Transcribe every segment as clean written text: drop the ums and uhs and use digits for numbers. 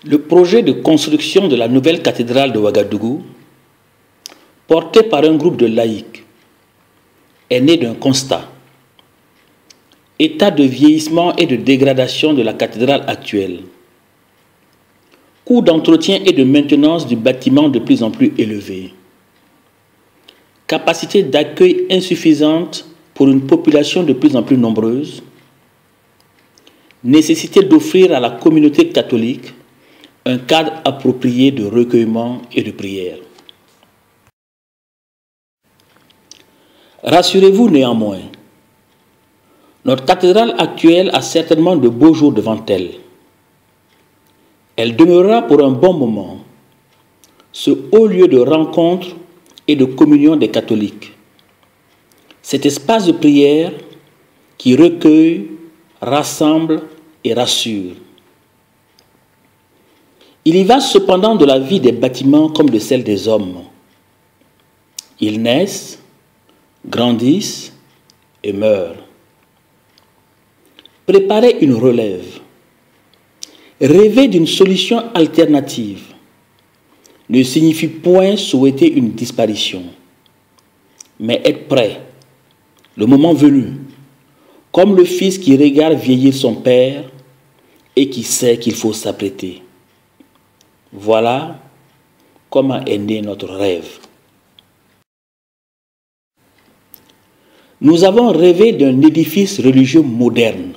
Le projet de construction de la nouvelle cathédrale de Ouagadougou, porté par un groupe de laïcs, est né d'un constat. État de vieillissement et de dégradation de la cathédrale actuelle. Coût d'entretien et de maintenance du bâtiment de plus en plus élevé. Capacité d'accueil insuffisante pour une population de plus en plus nombreuse. Nécessité d'offrir à la communauté catholique un cadre approprié de recueillement et de prière. Rassurez-vous néanmoins, notre cathédrale actuelle a certainement de beaux jours devant elle. Elle demeurera pour un bon moment ce haut lieu de rencontre et de communion des catholiques. Cet espace de prière qui recueille, rassemble et rassure. Il y va cependant de la vie des bâtiments comme de celle des hommes. Ils naissent, grandissent et meurent. Préparer une relève, rêver d'une solution alternative ne signifie point souhaiter une disparition, mais être prêt, le moment venu, comme le fils qui regarde vieillir son père et qui sait qu'il faut s'apprêter. Voilà comment est né notre rêve. Nous avons rêvé d'un édifice religieux moderne,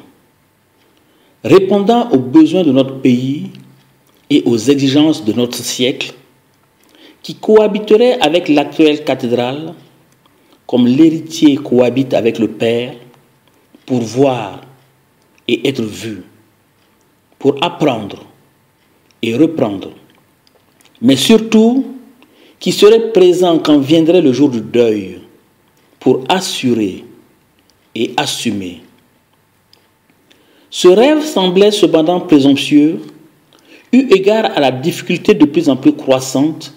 répondant aux besoins de notre pays et aux exigences de notre siècle, qui cohabiterait avec l'actuelle cathédrale, comme l'héritier cohabite avec le père, pour voir et être vu, pour apprendre et reprendre, mais surtout qui serait présent quand viendrait le jour du deuil, pour assurer et assumer. Ce rêve semblait cependant présomptueux, eu égard à la difficulté de plus en plus croissante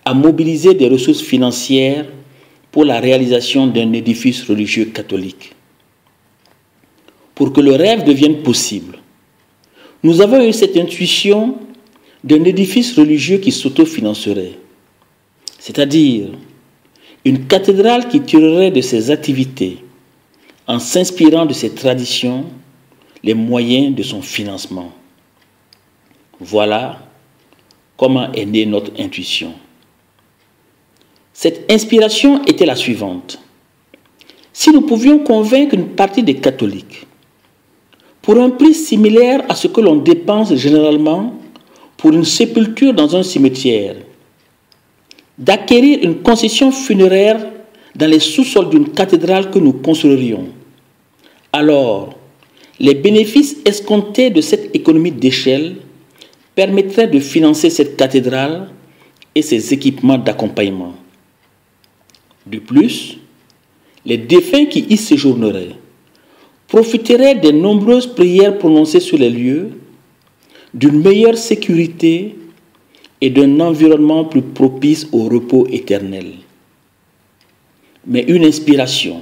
à mobiliser des ressources financières pour la réalisation d'un édifice religieux catholique. Pour que le rêve devienne possible, nous avons eu cette intuition d'un édifice religieux qui s'autofinancerait, c'est-à-dire une cathédrale qui tirerait de ses activités, en s'inspirant de ses traditions, les moyens de son financement. Voilà comment est née notre intuition. Cette inspiration était la suivante. Si nous pouvions convaincre une partie des catholiques, pour un prix similaire à ce que l'on dépense généralement pour une sépulture dans un cimetière, d'acquérir une concession funéraire dans les sous-sols d'une cathédrale que nous construirions, alors les bénéfices escomptés de cette économie d'échelle permettraient de financer cette cathédrale et ses équipements d'accompagnement. De plus, les défunts qui y séjourneraient profiteraient des nombreuses prières prononcées sur les lieux, d'une meilleure sécurité et d'un environnement plus propice au repos éternel. Mais une inspiration,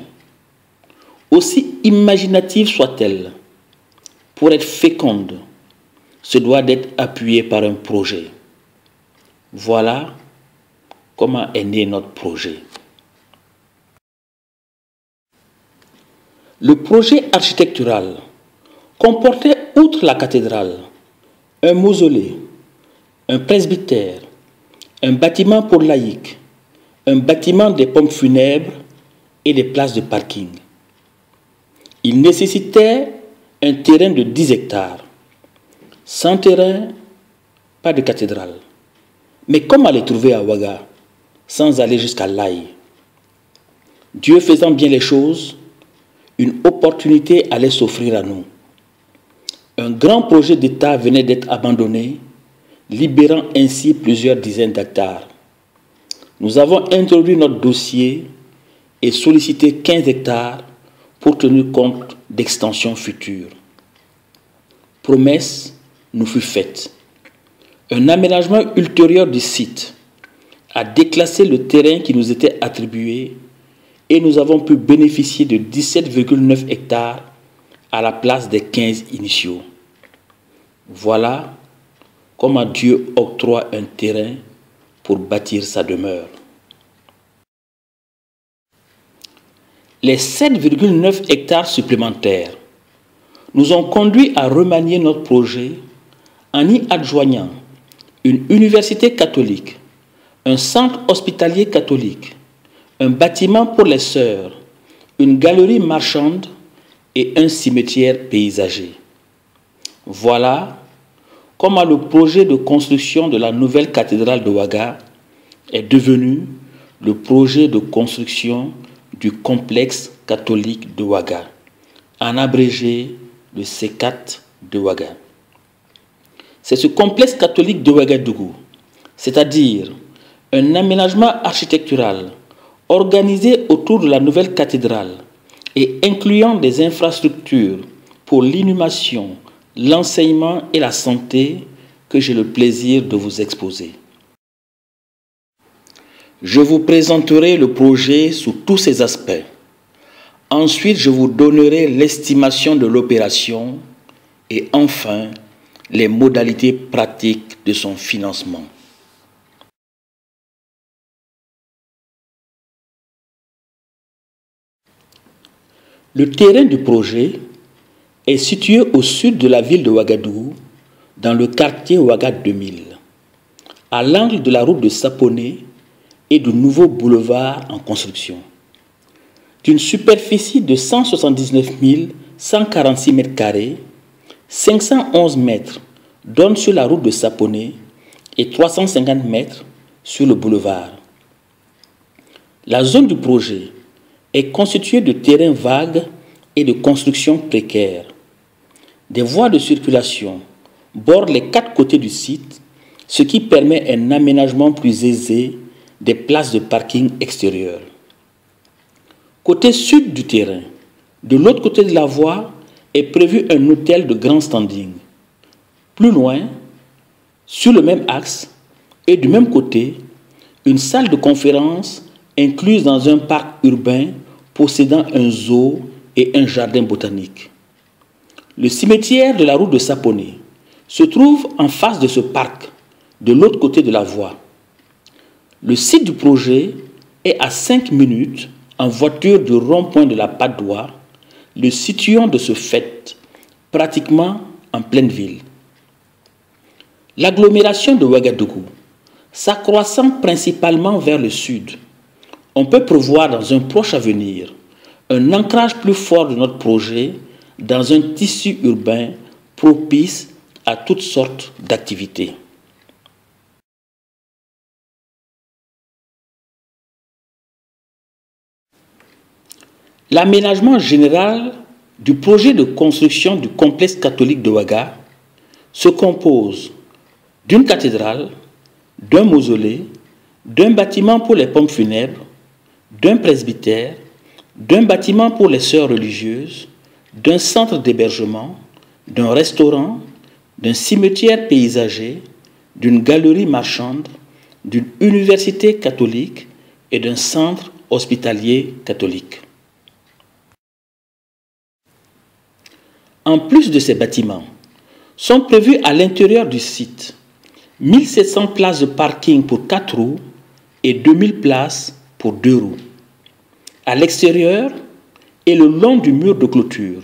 aussi imaginative soit-elle, pour être féconde, se doit d'être appuyée par un projet. Voilà comment est né notre projet. Le projet architectural comportait, outre la cathédrale, un mausolée, un presbytère, un bâtiment pour laïcs, un bâtiment des pompes funèbres et des places de parking. Il nécessitait un terrain de 10 hectares. Sans terrain, pas de cathédrale. Mais comment les trouver à Ouaga, sans aller jusqu'à l'Aï? Dieu faisant bien les choses, une opportunité allait s'offrir à nous. Un grand projet d'État venait d'être abandonné, libérant ainsi plusieurs dizaines d'hectares. Nous avons introduit notre dossier et sollicité 15 hectares pour tenir compte d'extensions futures. Promesse nous fut faite. Un aménagement ultérieur du site a déclassé le terrain qui nous était attribué et nous avons pu bénéficier de 17,9 hectares à la place des 15 initiaux. Voilà comment Dieu octroie un terrain pour bâtir sa demeure. Les 7,9 hectares supplémentaires nous ont conduits à remanier notre projet en y adjoignant une université catholique, un centre hospitalier catholique, un bâtiment pour les sœurs, une galerie marchande et un cimetière paysager. Voilà comment le projet de construction de la nouvelle cathédrale de Ouaga est devenu le projet de construction du complexe catholique de Ouaga, en abrégé le C4 de Ouaga. C'est ce complexe catholique de Ouagadougou, c'est-à-dire un aménagement architectural organisé autour de la nouvelle cathédrale et incluant des infrastructures pour l'inhumation, l'enseignement et la santé que j'ai le plaisir de vous exposer. Je vous présenterai le projet sous tous ses aspects. Ensuite, je vous donnerai l'estimation de l'opération et enfin, les modalités pratiques de son financement. Le terrain du projet est situé au sud de la ville de Ouagadougou, dans le quartier Ouaga 2000, à l'angle de la route de Saponé et du nouveau boulevard en construction. D'une superficie de 179 146 m², 511 mètres donnent sur la route de Saponé et 350 mètres sur le boulevard. La zone du projet est constituée de terrains vagues et de constructions précaires. Des voies de circulation bordent les 4 côtés du site, ce qui permet un aménagement plus aisé des places de parking extérieures. Côté sud du terrain, de l'autre côté de la voie, est prévu un hôtel de grand standing. Plus loin, sur le même axe et du même côté, une salle de conférence incluse dans un parc urbain possédant un zoo et un jardin botanique. Le cimetière de la route de Saponé se trouve en face de ce parc, de l'autre côté de la voie. Le site du projet est à 5 minutes en voiture du rond-point de la Patte d'Oie, le situant de ce fait pratiquement en pleine ville. L'agglomération de Ouagadougou, s'accroissant principalement vers le sud, on peut prévoir dans un proche avenir un ancrage plus fort de notre projet dans un tissu urbain propice à toutes sortes d'activités. L'aménagement général du projet de construction du complexe catholique de Ouaga se compose d'une cathédrale, d'un mausolée, d'un bâtiment pour les pompes funèbres, d'un presbytère, d'un bâtiment pour les sœurs religieuses, d'un centre d'hébergement, d'un restaurant, d'un cimetière paysager, d'une galerie marchande, d'une université catholique et d'un centre hospitalier catholique. En plus de ces bâtiments, sont prévus à l'intérieur du site 1700 places de parking pour 4 roues et 2000 places pour 2 roues. À l'extérieur et le long du mur de clôture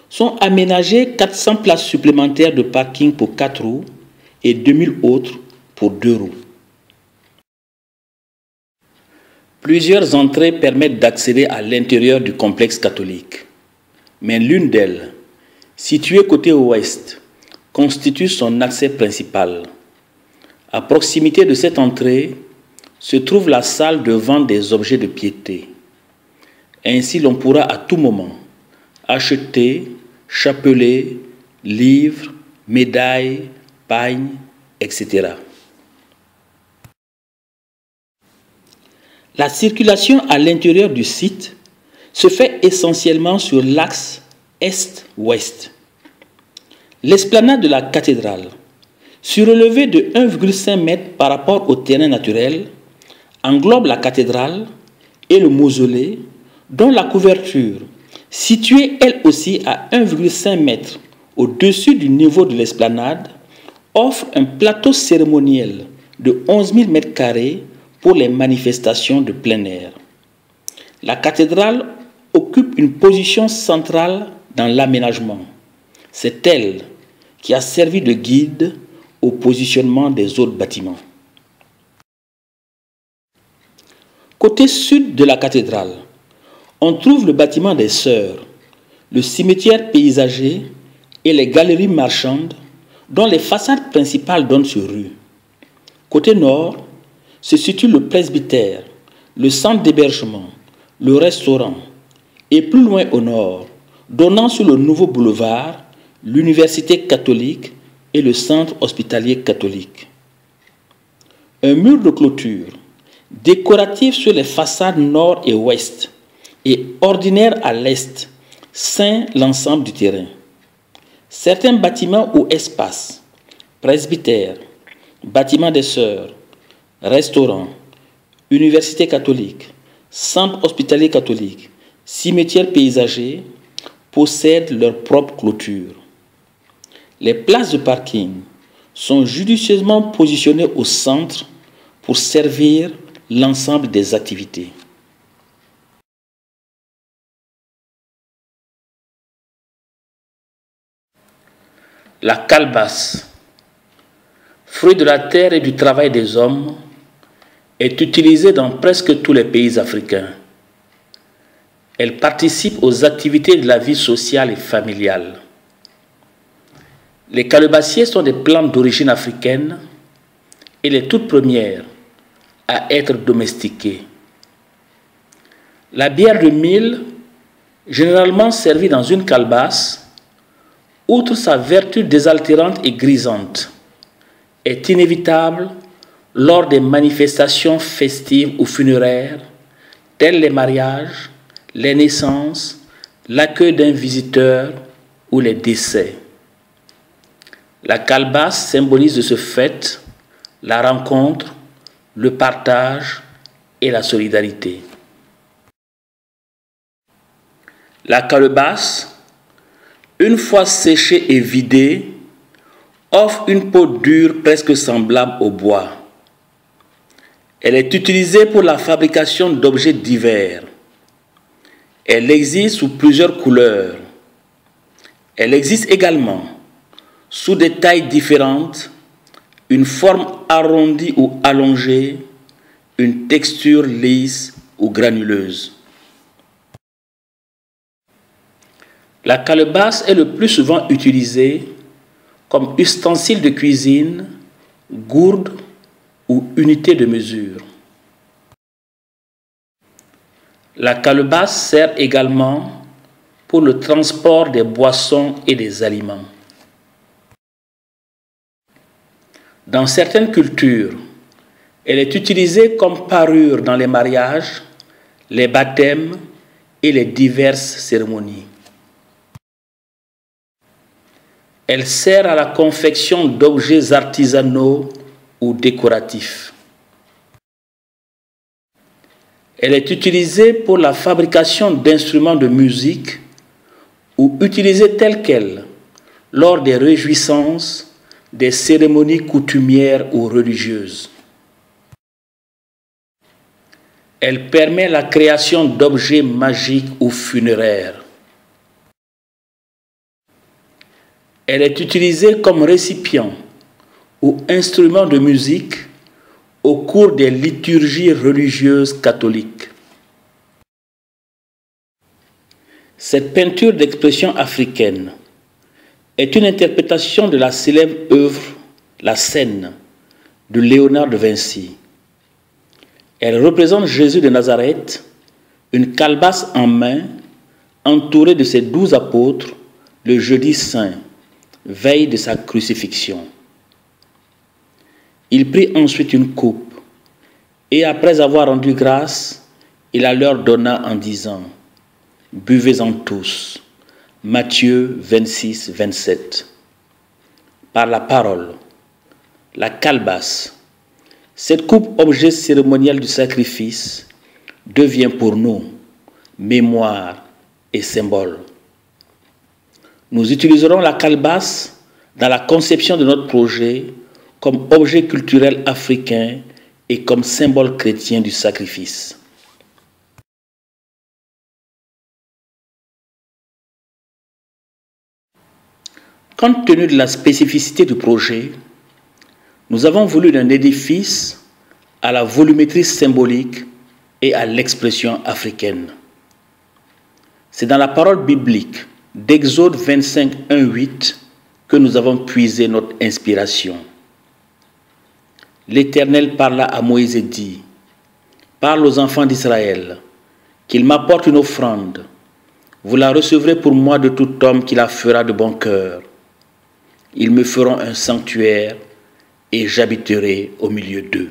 sont aménagées 400 places supplémentaires de parking pour 4 roues et 2000 autres pour 2 roues. Plusieurs entrées permettent d'accéder à l'intérieur du complexe catholique, mais l'une d'elles, située côté ouest, constitue son accès principal. À proximité de cette entrée se trouve la salle de vente des objets de piété. Ainsi, l'on pourra à tout moment acheter chapelets, livres, médailles, pagnes, etc. La circulation à l'intérieur du site se fait essentiellement sur l'axe est-ouest. L'esplanade de la cathédrale, surélevée de 1,5 m par rapport au terrain naturel, englobe la cathédrale et le mausolée, dont la couverture, située elle aussi à 1,5 m au-dessus du niveau de l'esplanade, offre un plateau cérémoniel de 11 000 m² pour les manifestations de plein air. La cathédrale occupe une position centrale dans l'aménagement. C'est elle qui a servi de guide au positionnement des autres bâtiments. Côté sud de la cathédrale, on trouve le bâtiment des Sœurs, le cimetière paysager et les galeries marchandes dont les façades principales donnent sur rue. Côté nord se situe le presbytère, le centre d'hébergement, le restaurant et plus loin au nord, donnant sur le nouveau boulevard, l'université catholique et le centre hospitalier catholique. Un mur de clôture, décoratif sur les façades nord et ouest et ordinaire à l'est, ceint l'ensemble du terrain. Certains bâtiments ou espaces, presbytère, bâtiment des Sœurs, restaurant, université catholique, centre hospitalier catholique, cimetière paysager, possèdent leur propre clôture. Les places de parking sont judicieusement positionnées au centre pour servir l'ensemble des activités. La calebasse, fruit de la terre et du travail des hommes, est utilisée dans presque tous les pays africains. Elle participe aux activités de la vie sociale et familiale. Les calebassiers sont des plantes d'origine africaine et les toutes premières à être domestiquées. La bière de mil, généralement servie dans une calebasse, outre sa vertu désaltérante et grisante, est inévitable lors des manifestations festives ou funéraires, telles les mariages, les naissances, l'accueil d'un visiteur ou les décès. La calebasse symbolise de ce fait la rencontre, le partage et la solidarité. La calebasse, une fois séchée et vidée, offre une peau dure presque semblable au bois. Elle est utilisée pour la fabrication d'objets divers. Elle existe sous plusieurs couleurs. Elle existe également sous des tailles différentes, une forme arrondie ou allongée, une texture lisse ou granuleuse. La calebasse est le plus souvent utilisée comme ustensile de cuisine, gourde ou unité de mesure. La calebasse sert également pour le transport des boissons et des aliments. Dans certaines cultures, elle est utilisée comme parure dans les mariages, les baptêmes et les diverses cérémonies. Elle sert à la confection d'objets artisanaux ou décoratifs. Elle est utilisée pour la fabrication d'instruments de musique ou utilisée telle qu'elle lors des réjouissances, des cérémonies coutumières ou religieuses. Elle permet la création d'objets magiques ou funéraires. Elle est utilisée comme récipient ou instrument de musique au cours des liturgies religieuses catholiques. Cette peinture d'expression africaine est une interprétation de la célèbre œuvre La Scène de Léonard de Vinci. Elle représente Jésus de Nazareth, une calebasse en main, entouré de ses 12 apôtres, le jeudi saint, veille de sa crucifixion. Il prit ensuite une coupe, et après avoir rendu grâce, il la leur donna en disant « Buvez-en tous ». Matthieu 26, 27. Par la parole, la calebasse, cette coupe objet cérémoniel du sacrifice, devient pour nous mémoire et symbole. Nous utiliserons la calebasse dans la conception de notre projet comme objet culturel africain et comme symbole chrétien du sacrifice. Compte tenu de la spécificité du projet, nous avons voulu d'un édifice à la volumétrie symbolique et à l'expression africaine. C'est dans la parole biblique d'Exode 25, 1, 8 que nous avons puisé notre inspiration. L'Éternel parla à Moïse et dit, « Parle aux enfants d'Israël, qu'ils m'apportent une offrande. Vous la recevrez pour moi de tout homme qui la fera de bon cœur. Ils me feront un sanctuaire et j'habiterai au milieu d'eux. »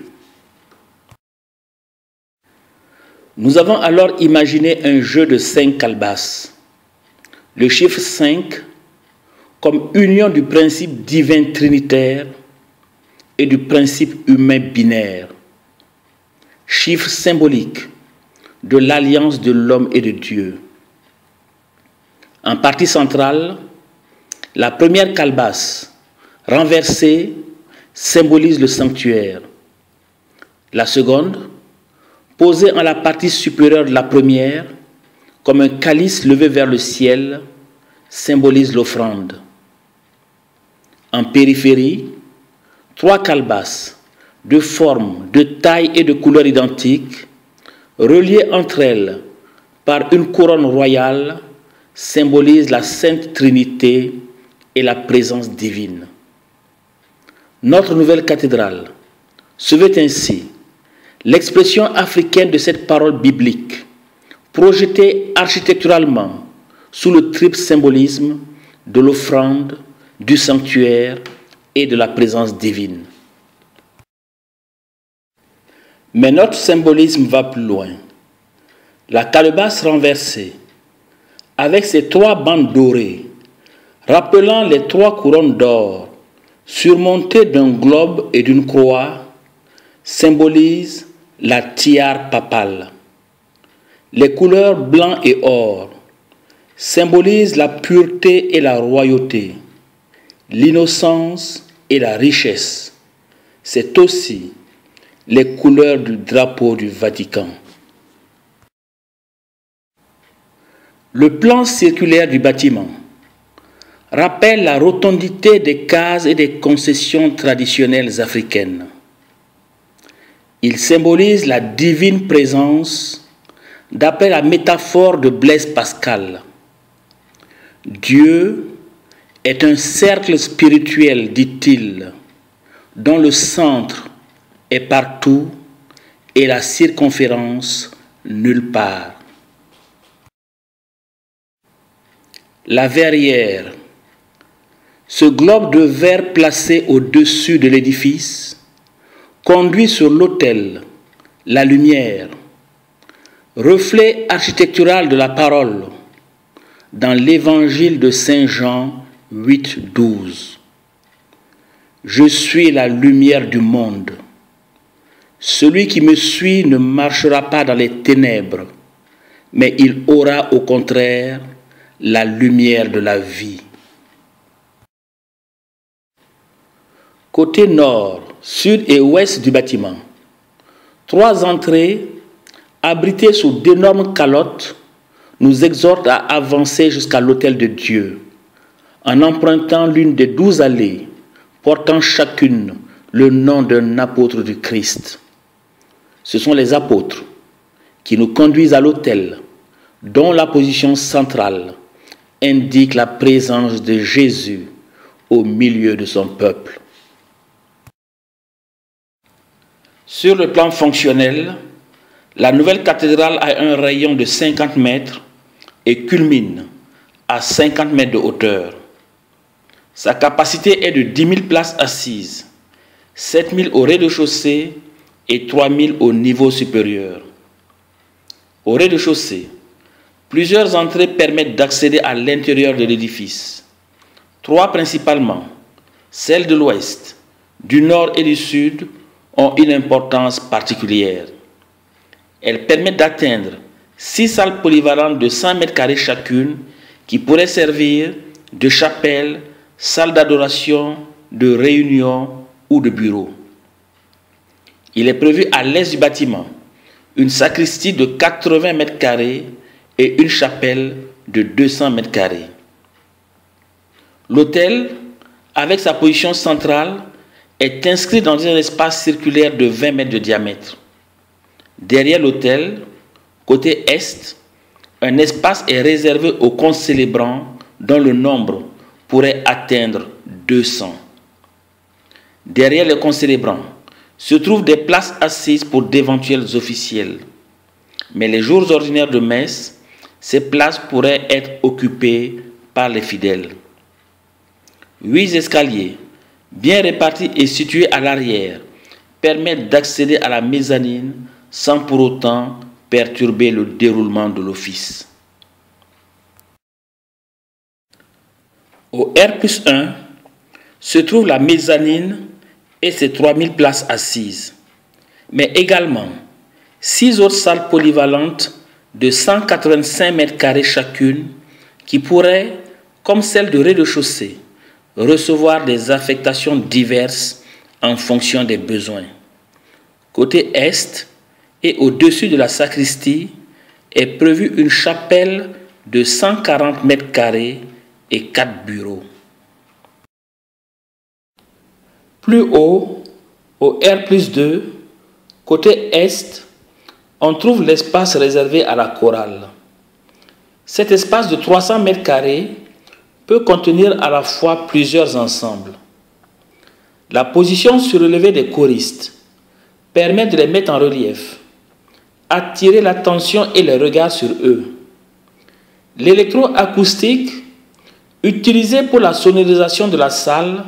Nous avons alors imaginé un jeu de 5 calebasses. Le chiffre 5 comme union du principe divin trinitaire et du principe humain binaire. Chiffre symbolique de l'alliance de l'homme et de Dieu. En partie centrale, la première calebasse, renversée, symbolise le sanctuaire. La seconde, posée en la partie supérieure de la première, comme un calice levé vers le ciel, symbolise l'offrande. En périphérie, 3 calebasses, de forme, de taille et de couleur identiques, reliées entre elles par une couronne royale, symbolisent la Sainte Trinité et la présence divine. Notre nouvelle cathédrale se veut ainsi l'expression africaine de cette parole biblique, projetée architecturalement sous le triple symbolisme de l'offrande, du sanctuaire et de la présence divine. Mais notre symbolisme va plus loin. La calebasse renversée, avec ses 3 bandes dorées, rappelant les 3 couronnes d'or, surmontées d'un globe et d'une croix, symbolise la tiare papale. Les couleurs blanc et or symbolisent la pureté et la royauté, l'innocence et la richesse. C'est aussi les couleurs du drapeau du Vatican. Le plan circulaire du bâtiment rappelle la rotondité des cases et des concessions traditionnelles africaines. Il symbolise la divine présence d'après la métaphore de Blaise Pascal. Dieu est un cercle spirituel, dit-il, dont le centre est partout et la circonférence nulle part. La verrière, ce globe de verre placé au-dessus de l'édifice, conduit sur l'autel la lumière, reflet architectural de la parole, dans l'évangile de Saint Jean 8, 12. Je suis la lumière du monde. Celui qui me suit ne marchera pas dans les ténèbres, mais il aura au contraire la lumière de la vie. Côté nord, sud et ouest du bâtiment, 3 entrées abritées sous d'énormes calottes nous exhortent à avancer jusqu'à l'autel de Dieu en empruntant l'une des 12 allées portant chacune le nom d'un apôtre du Christ. Ce sont les apôtres qui nous conduisent à l'autel dont la position centrale indique la présence de Jésus au milieu de son peuple. Sur le plan fonctionnel, la nouvelle cathédrale a un rayon de 50 mètres et culmine à 50 mètres de hauteur. Sa capacité est de 10 000 places assises, 7 000 au rez-de-chaussée et 3 000 au niveau supérieur. Au rez-de-chaussée, plusieurs entrées permettent d'accéder à l'intérieur de l'édifice. 3 principalement, celles de l'ouest, du nord et du sud, ont une importance particulière. Elles permettent d'atteindre 6 salles polyvalentes de 100 mètres carrés chacune qui pourraient servir de chapelle, salle d'adoration, de réunion ou de bureau. Il est prévu à l'est du bâtiment une sacristie de 80 mètres carrés et une chapelle de 200 mètres carrés. L'autel, avec sa position centrale, est inscrit dans un espace circulaire de 20 mètres de diamètre. Derrière l'autel, côté est, un espace est réservé aux concélébrants dont le nombre pourrait atteindre 200. Derrière les concélébrants se trouvent des places assises pour d'éventuels officiels. Mais les jours ordinaires de messe, ces places pourraient être occupées par les fidèles. 8 escaliers, bien répartis et situés à l'arrière, permettent d'accéder à la mezzanine sans pour autant perturber le déroulement de l'office. Au R+1 se trouve la mezzanine et ses 3000 places assises, mais également 6 autres salles polyvalentes de 185 mètres carrés chacune qui pourraient, comme celle de rez-de-chaussée, recevoir des affectations diverses en fonction des besoins. Côté est et au-dessus de la sacristie est prévue une chapelle de 140 mètres carrés et 4 bureaux. Plus haut, au R+2, côté est, on trouve l'espace réservé à la chorale. Cet espace de 300 mètres carrés peut contenir à la fois plusieurs ensembles. La position surélevée des choristes permet de les mettre en relief, attirer l'attention et les regards sur eux. L'électroacoustique, utilisé pour la sonorisation de la salle,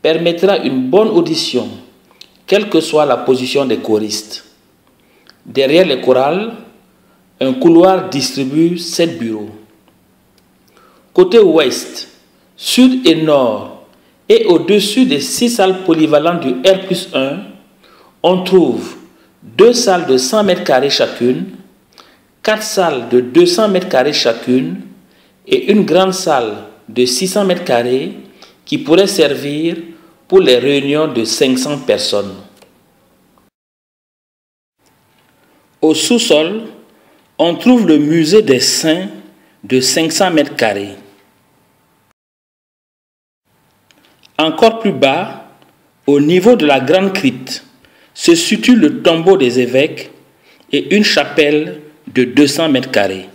permettra une bonne audition, quelle que soit la position des choristes. Derrière les chorales, un couloir distribue 7 bureaux. Côté ouest, sud et nord, et au-dessus des 6 salles polyvalentes du R+1, on trouve 2 salles de 100 mètres carrés chacune, 4 salles de 200 mètres carrés chacune et une grande salle de 600 mètres carrés qui pourrait servir pour les réunions de 500 personnes. Au sous-sol, on trouve le musée des saints de 500 mètres carrés. Encore plus bas, au niveau de la grande crypte, se situe le tombeau des évêques et une chapelle de 200 mètres carrés.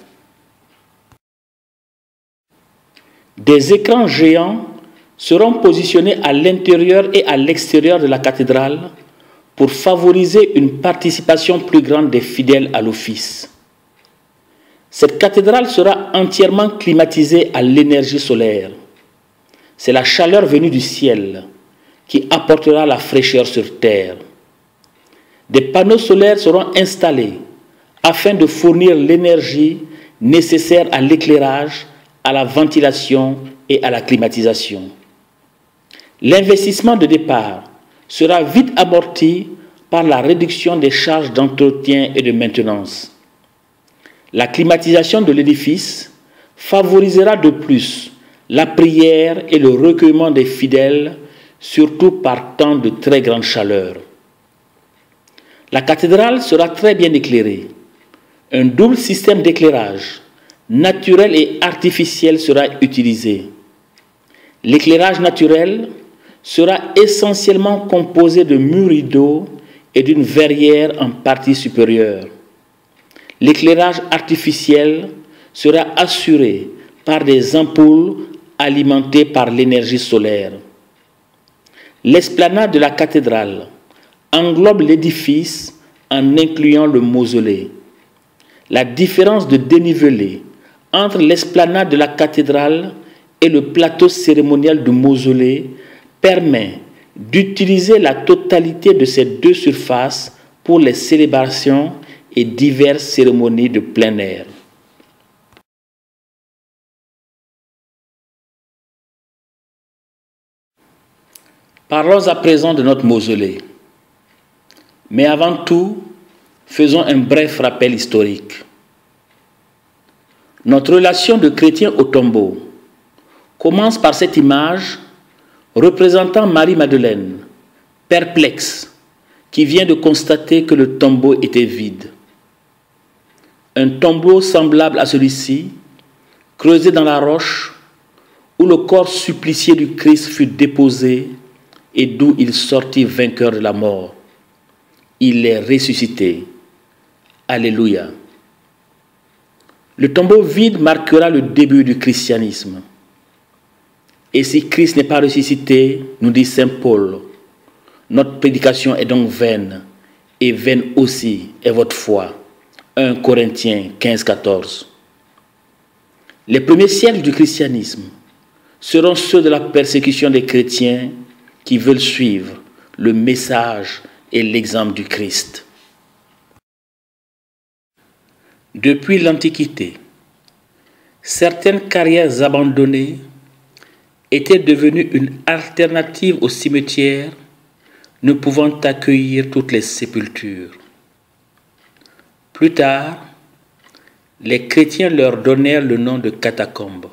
Des écrans géants seront positionnés à l'intérieur et à l'extérieur de la cathédrale pour favoriser une participation plus grande des fidèles à l'office. Cette cathédrale sera entièrement climatisée à l'énergie solaire. C'est la chaleur venue du ciel qui apportera la fraîcheur sur terre. Des panneaux solaires seront installés afin de fournir l'énergie nécessaire à l'éclairage, à la ventilation et à la climatisation. L'investissement de départ sera vite amorti par la réduction des charges d'entretien et de maintenance. La climatisation de l'édifice favorisera de plus la prière et le recueillement des fidèles, surtout par temps de très grande chaleur. La cathédrale sera très bien éclairée. Un double système d'éclairage, naturel et artificiel, sera utilisé. L'éclairage naturel sera essentiellement composé de murs rideaux et d'une verrière en partie supérieure. L'éclairage artificiel sera assuré par des ampoules alimentées par l'énergie solaire. L'esplanade de la cathédrale englobe l'édifice en incluant le mausolée. La différence de dénivelé entre l'esplanade de la cathédrale et le plateau cérémonial du mausolée permet d'utiliser la totalité de ces deux surfaces pour les célébrations et diverses cérémonies de plein air. Parlons à présent de notre mausolée. Mais avant tout, faisons un bref rappel historique. Notre relation de chrétien au tombeau, commence par cette image représentant Marie-Madeleine, perplexe, qui vient de constater que le tombeau était vide. Un tombeau semblable à celui-ci, creusé dans la roche, où le corps supplicié du Christ fut déposé et d'où il sortit vainqueur de la mort. Il est ressuscité. Alléluia. Le tombeau vide marquera le début du christianisme. Et si Christ n'est pas ressuscité, nous dit saint Paul, notre prédication est donc vaine, et vaine aussi est votre foi. 1 Corinthiens 15, 14. Les premiers siècles du christianisme seront ceux de la persécution des chrétiens qui veulent suivre le message et l'exemple du Christ. Depuis l'Antiquité, certaines carrières abandonnées étaient devenues une alternative au cimetière, ne pouvant accueillir toutes les sépultures. Plus tard, les chrétiens leur donnèrent le nom de catacombes.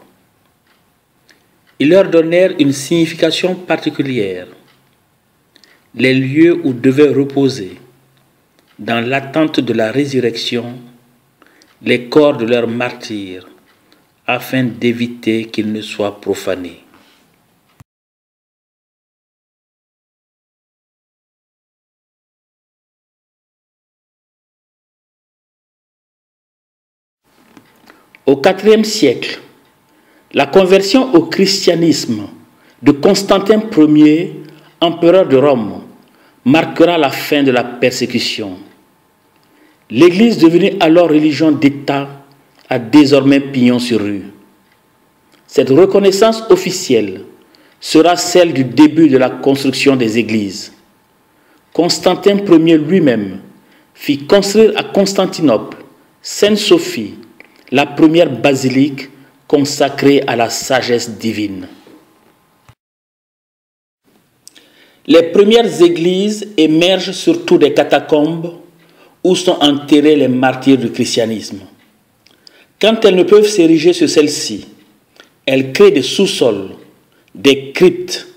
Ils leur donnèrent une signification particulière, les lieux où devaient reposer, dans l'attente de la résurrection, les corps de leurs martyrs, afin d'éviter qu'ils ne soient profanés. Au IVe siècle, la conversion au christianisme de Constantin Ier, empereur de Rome, marquera la fin de la persécution. L'Église, devenue alors religion d'État, a désormais pignon sur rue. Cette reconnaissance officielle sera celle du début de la construction des églises. Constantin Ier lui-même fit construire à Constantinople, Sainte-Sophie, la première basilique consacrée à la sagesse divine. Les premières églises émergent surtout des catacombes où sont enterrés les martyrs du christianisme. Quand elles ne peuvent s'ériger sur celles-ci, elles créent des sous-sols, des cryptes,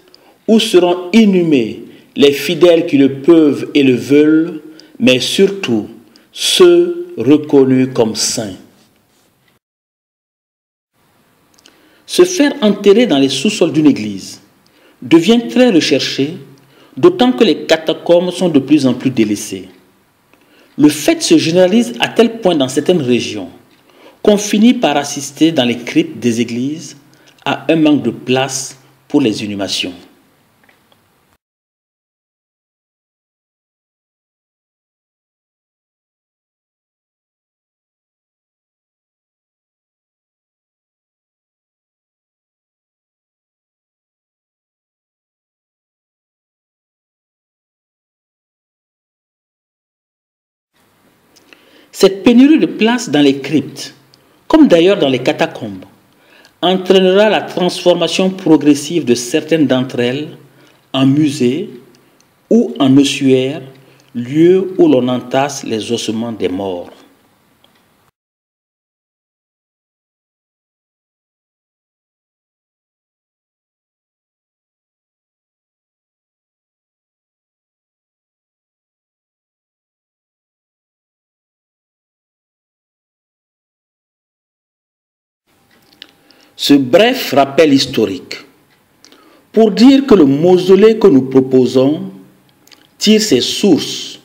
où seront inhumés les fidèles qui le peuvent et le veulent, mais surtout ceux reconnus comme saints. Se faire enterrer dans les sous-sols d'une église devient très recherché, d'autant que les catacombes sont de plus en plus délaissées. Le fait se généralise à tel point dans certaines régions qu'on finit par assister dans les cryptes des églises à un manque de place pour les inhumations. Cette pénurie de place dans les cryptes, comme d'ailleurs dans les catacombes, entraînera la transformation progressive de certaines d'entre elles en musées ou en ossuaires, lieux où l'on entasse les ossements des morts. Ce bref rappel historique pour dire que le mausolée que nous proposons tire ses sources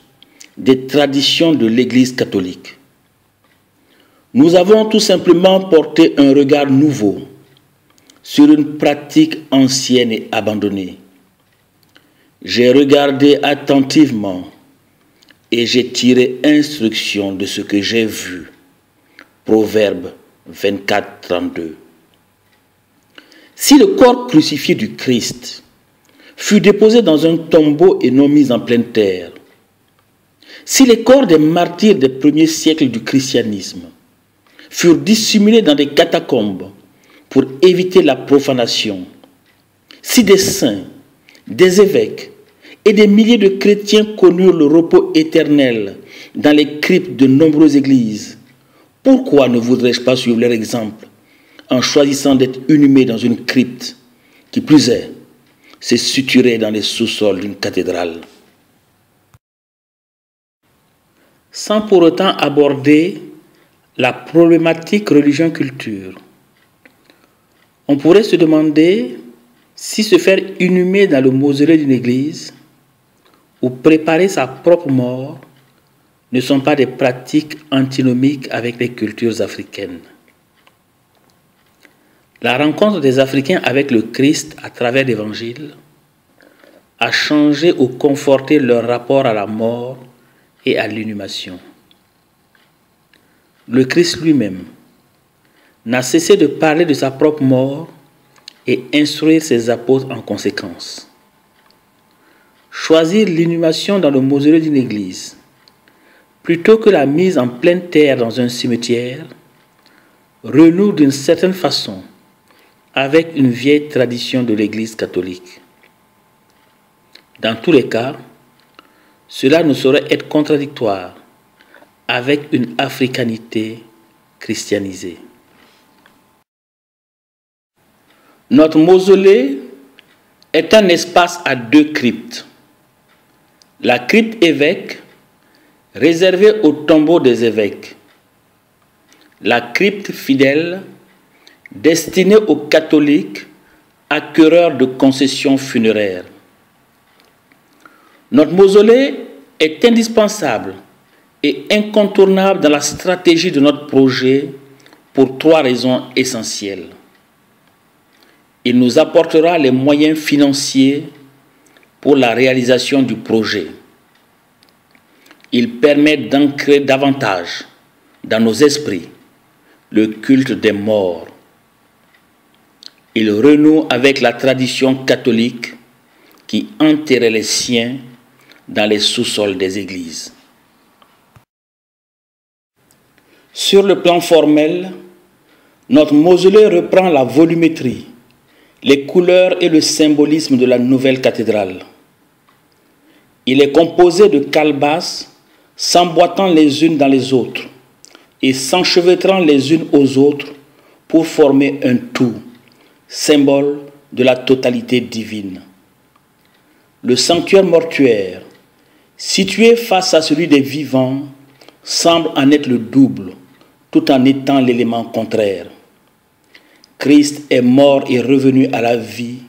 des traditions de l'Église catholique. Nous avons tout simplement porté un regard nouveau sur une pratique ancienne et abandonnée. J'ai regardé attentivement et j'ai tiré instruction de ce que j'ai vu. Proverbe 24, 32. Si le corps crucifié du Christ fut déposé dans un tombeau et non mis en pleine terre, si les corps des martyrs des premiers siècles du christianisme furent dissimulés dans des catacombes pour éviter la profanation, si des saints, des évêques et des milliers de chrétiens connurent le repos éternel dans les cryptes de nombreuses églises, pourquoi ne voudrais-je pas suivre leur exemple en choisissant d'être inhumé dans une crypte, qui plus est, s'est suturé dans les sous-sols d'une cathédrale. Sans pour autant aborder la problématique religion-culture, on pourrait se demander si se faire inhumer dans le mausolée d'une église ou préparer sa propre mort ne sont pas des pratiques antinomiques avec les cultures africaines. La rencontre des Africains avec le Christ à travers l'Évangile a changé ou conforté leur rapport à la mort et à l'inhumation. Le Christ lui-même n'a cessé de parler de sa propre mort et instruire ses apôtres en conséquence. Choisir l'inhumation dans le mausolée d'une église plutôt que la mise en pleine terre dans un cimetière renoue d'une certaine façon avec une vieille tradition de l'Église catholique. Dans tous les cas, cela ne saurait être contradictoire avec une africanité christianisée. Notre mausolée est un espace à deux cryptes. La crypte évêque, réservée au tombeau des évêques. La crypte fidèle, destinée aux catholiques acquéreurs de concessions funéraires. Notre mausolée est indispensable et incontournable dans la stratégie de notre projet pour trois raisons essentielles. Il nous apportera les moyens financiers pour la réalisation du projet. Il permet d'ancrer davantage dans nos esprits le culte des morts. Il renoue avec la tradition catholique qui enterrait les siens dans les sous-sols des églises. Sur le plan formel, notre mausolée reprend la volumétrie, les couleurs et le symbolisme de la nouvelle cathédrale. Il est composé de calebasses s'emboîtant les unes dans les autres et s'enchevêtrant les unes aux autres pour former un tout, symbole de la totalité divine. Le sanctuaire mortuaire, situé face à celui des vivants, semble en être le double, tout en étant l'élément contraire. Christ est mort et revenu à la vie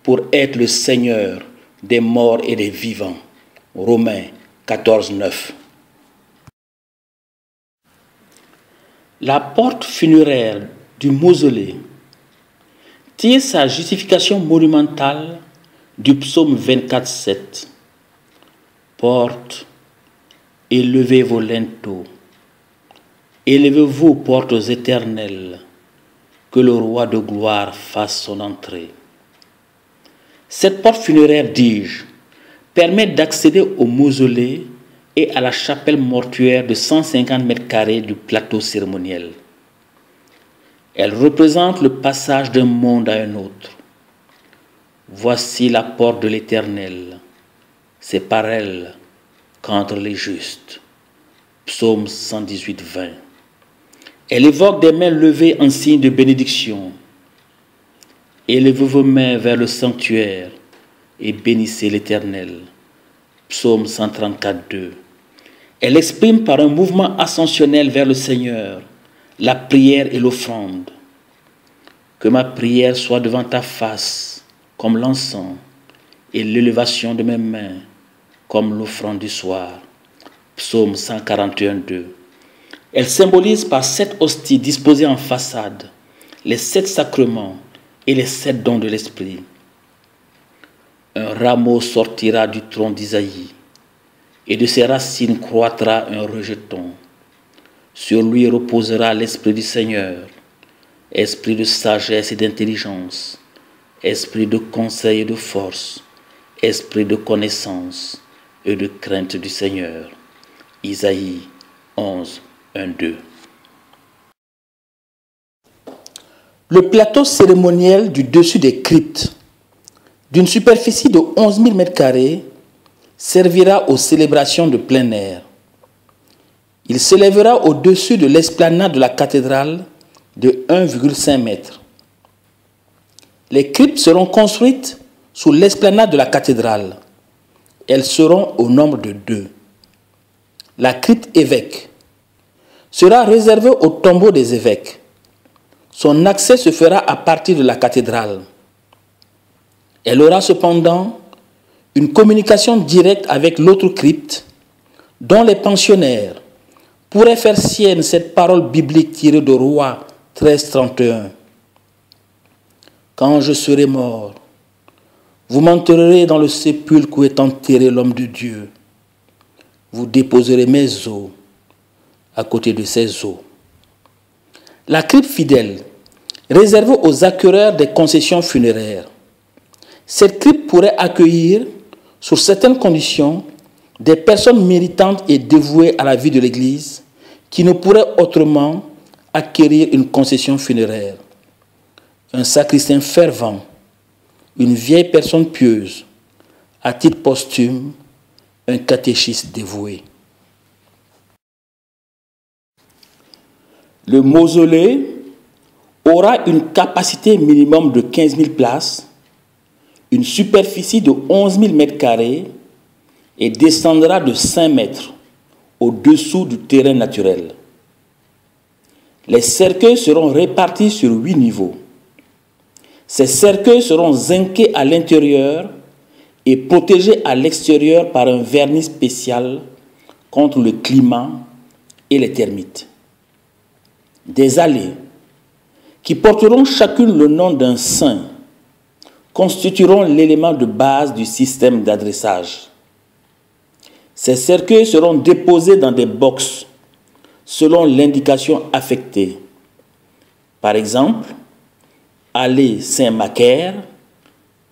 pour être le Seigneur des morts et des vivants. Romains 14, 9. La porte funéraire du mausolée tire sa justification monumentale du psaume 24, 7. Porte, élevez vos linteaux, élevez-vous, portes éternelles, que le roi de gloire fasse son entrée. Cette porte funéraire, dis-je, permet d'accéder au mausolée et à la chapelle mortuaire de 150 mètres carrés du plateau cérémoniel. Elle représente le passage d'un monde à un autre. Voici la porte de l'Éternel. C'est par elle qu'entrent les justes. Psaume 118, 20. Elle évoque des mains levées en signe de bénédiction. Élevez vos mains vers le sanctuaire et bénissez l'Éternel. Psaume 134, 2. Elle exprime par un mouvement ascensionnel vers le Seigneur la prière et l'offrande. Que ma prière soit devant ta face comme l'encens et l'élévation de mes mains comme l'offrande du soir. Psaume 141, 2. Elle symbolise par 7 hosties disposées en façade les 7 sacrements et les 7 dons de l'Esprit. Un rameau sortira du tronc d'Isaïe, et de ses racines croîtra un rejeton. Sur lui reposera l'Esprit du Seigneur, esprit de sagesse et d'intelligence, esprit de conseil et de force, esprit de connaissance et de crainte du Seigneur. Isaïe 11, 1, 2. Le plateau cérémoniel du dessus des cryptes, d'une superficie de 11 000 m², servira aux célébrations de plein air. Il s'élèvera au-dessus de l'esplanade de la cathédrale de 1,5 m. Les cryptes seront construites sous l'esplanade de la cathédrale. Elles seront au nombre de 2. La crypte évêque sera réservée au tombeau des évêques. Son accès se fera à partir de la cathédrale. Elle aura cependant une communication directe avec l'autre crypte, dont les pensionnaires pourraient faire sienne cette parole biblique tirée de Rois 13:31. Quand je serai mort, vous m'enterrerez dans le sépulcre où est enterré l'homme de Dieu. Vous déposerez mes os à côté de ses os. La crypte fidèle, réservée aux acquéreurs des concessions funéraires. Cette crypte pourrait accueillir, sous certaines conditions, des personnes méritantes et dévouées à la vie de l'Église qui ne pourraient autrement acquérir une concession funéraire. Un sacristain fervent, une vieille personne pieuse, à titre posthume, un catéchiste dévoué. Le mausolée aura une capacité minimum de 15 000 places, une superficie de 11 000 m² et descendra de 5 mètres au-dessous du terrain naturel. Les cercueils seront répartis sur 8 niveaux. Ces cercueils seront zinqués à l'intérieur et protégés à l'extérieur par un vernis spécial contre le climat et les termites. Des allées, qui porteront chacune le nom d'un saint, constitueront l'élément de base du système d'adressage. Ces cercueils seront déposés dans des boxes selon l'indication affectée. Par exemple, allée Saint-Macaire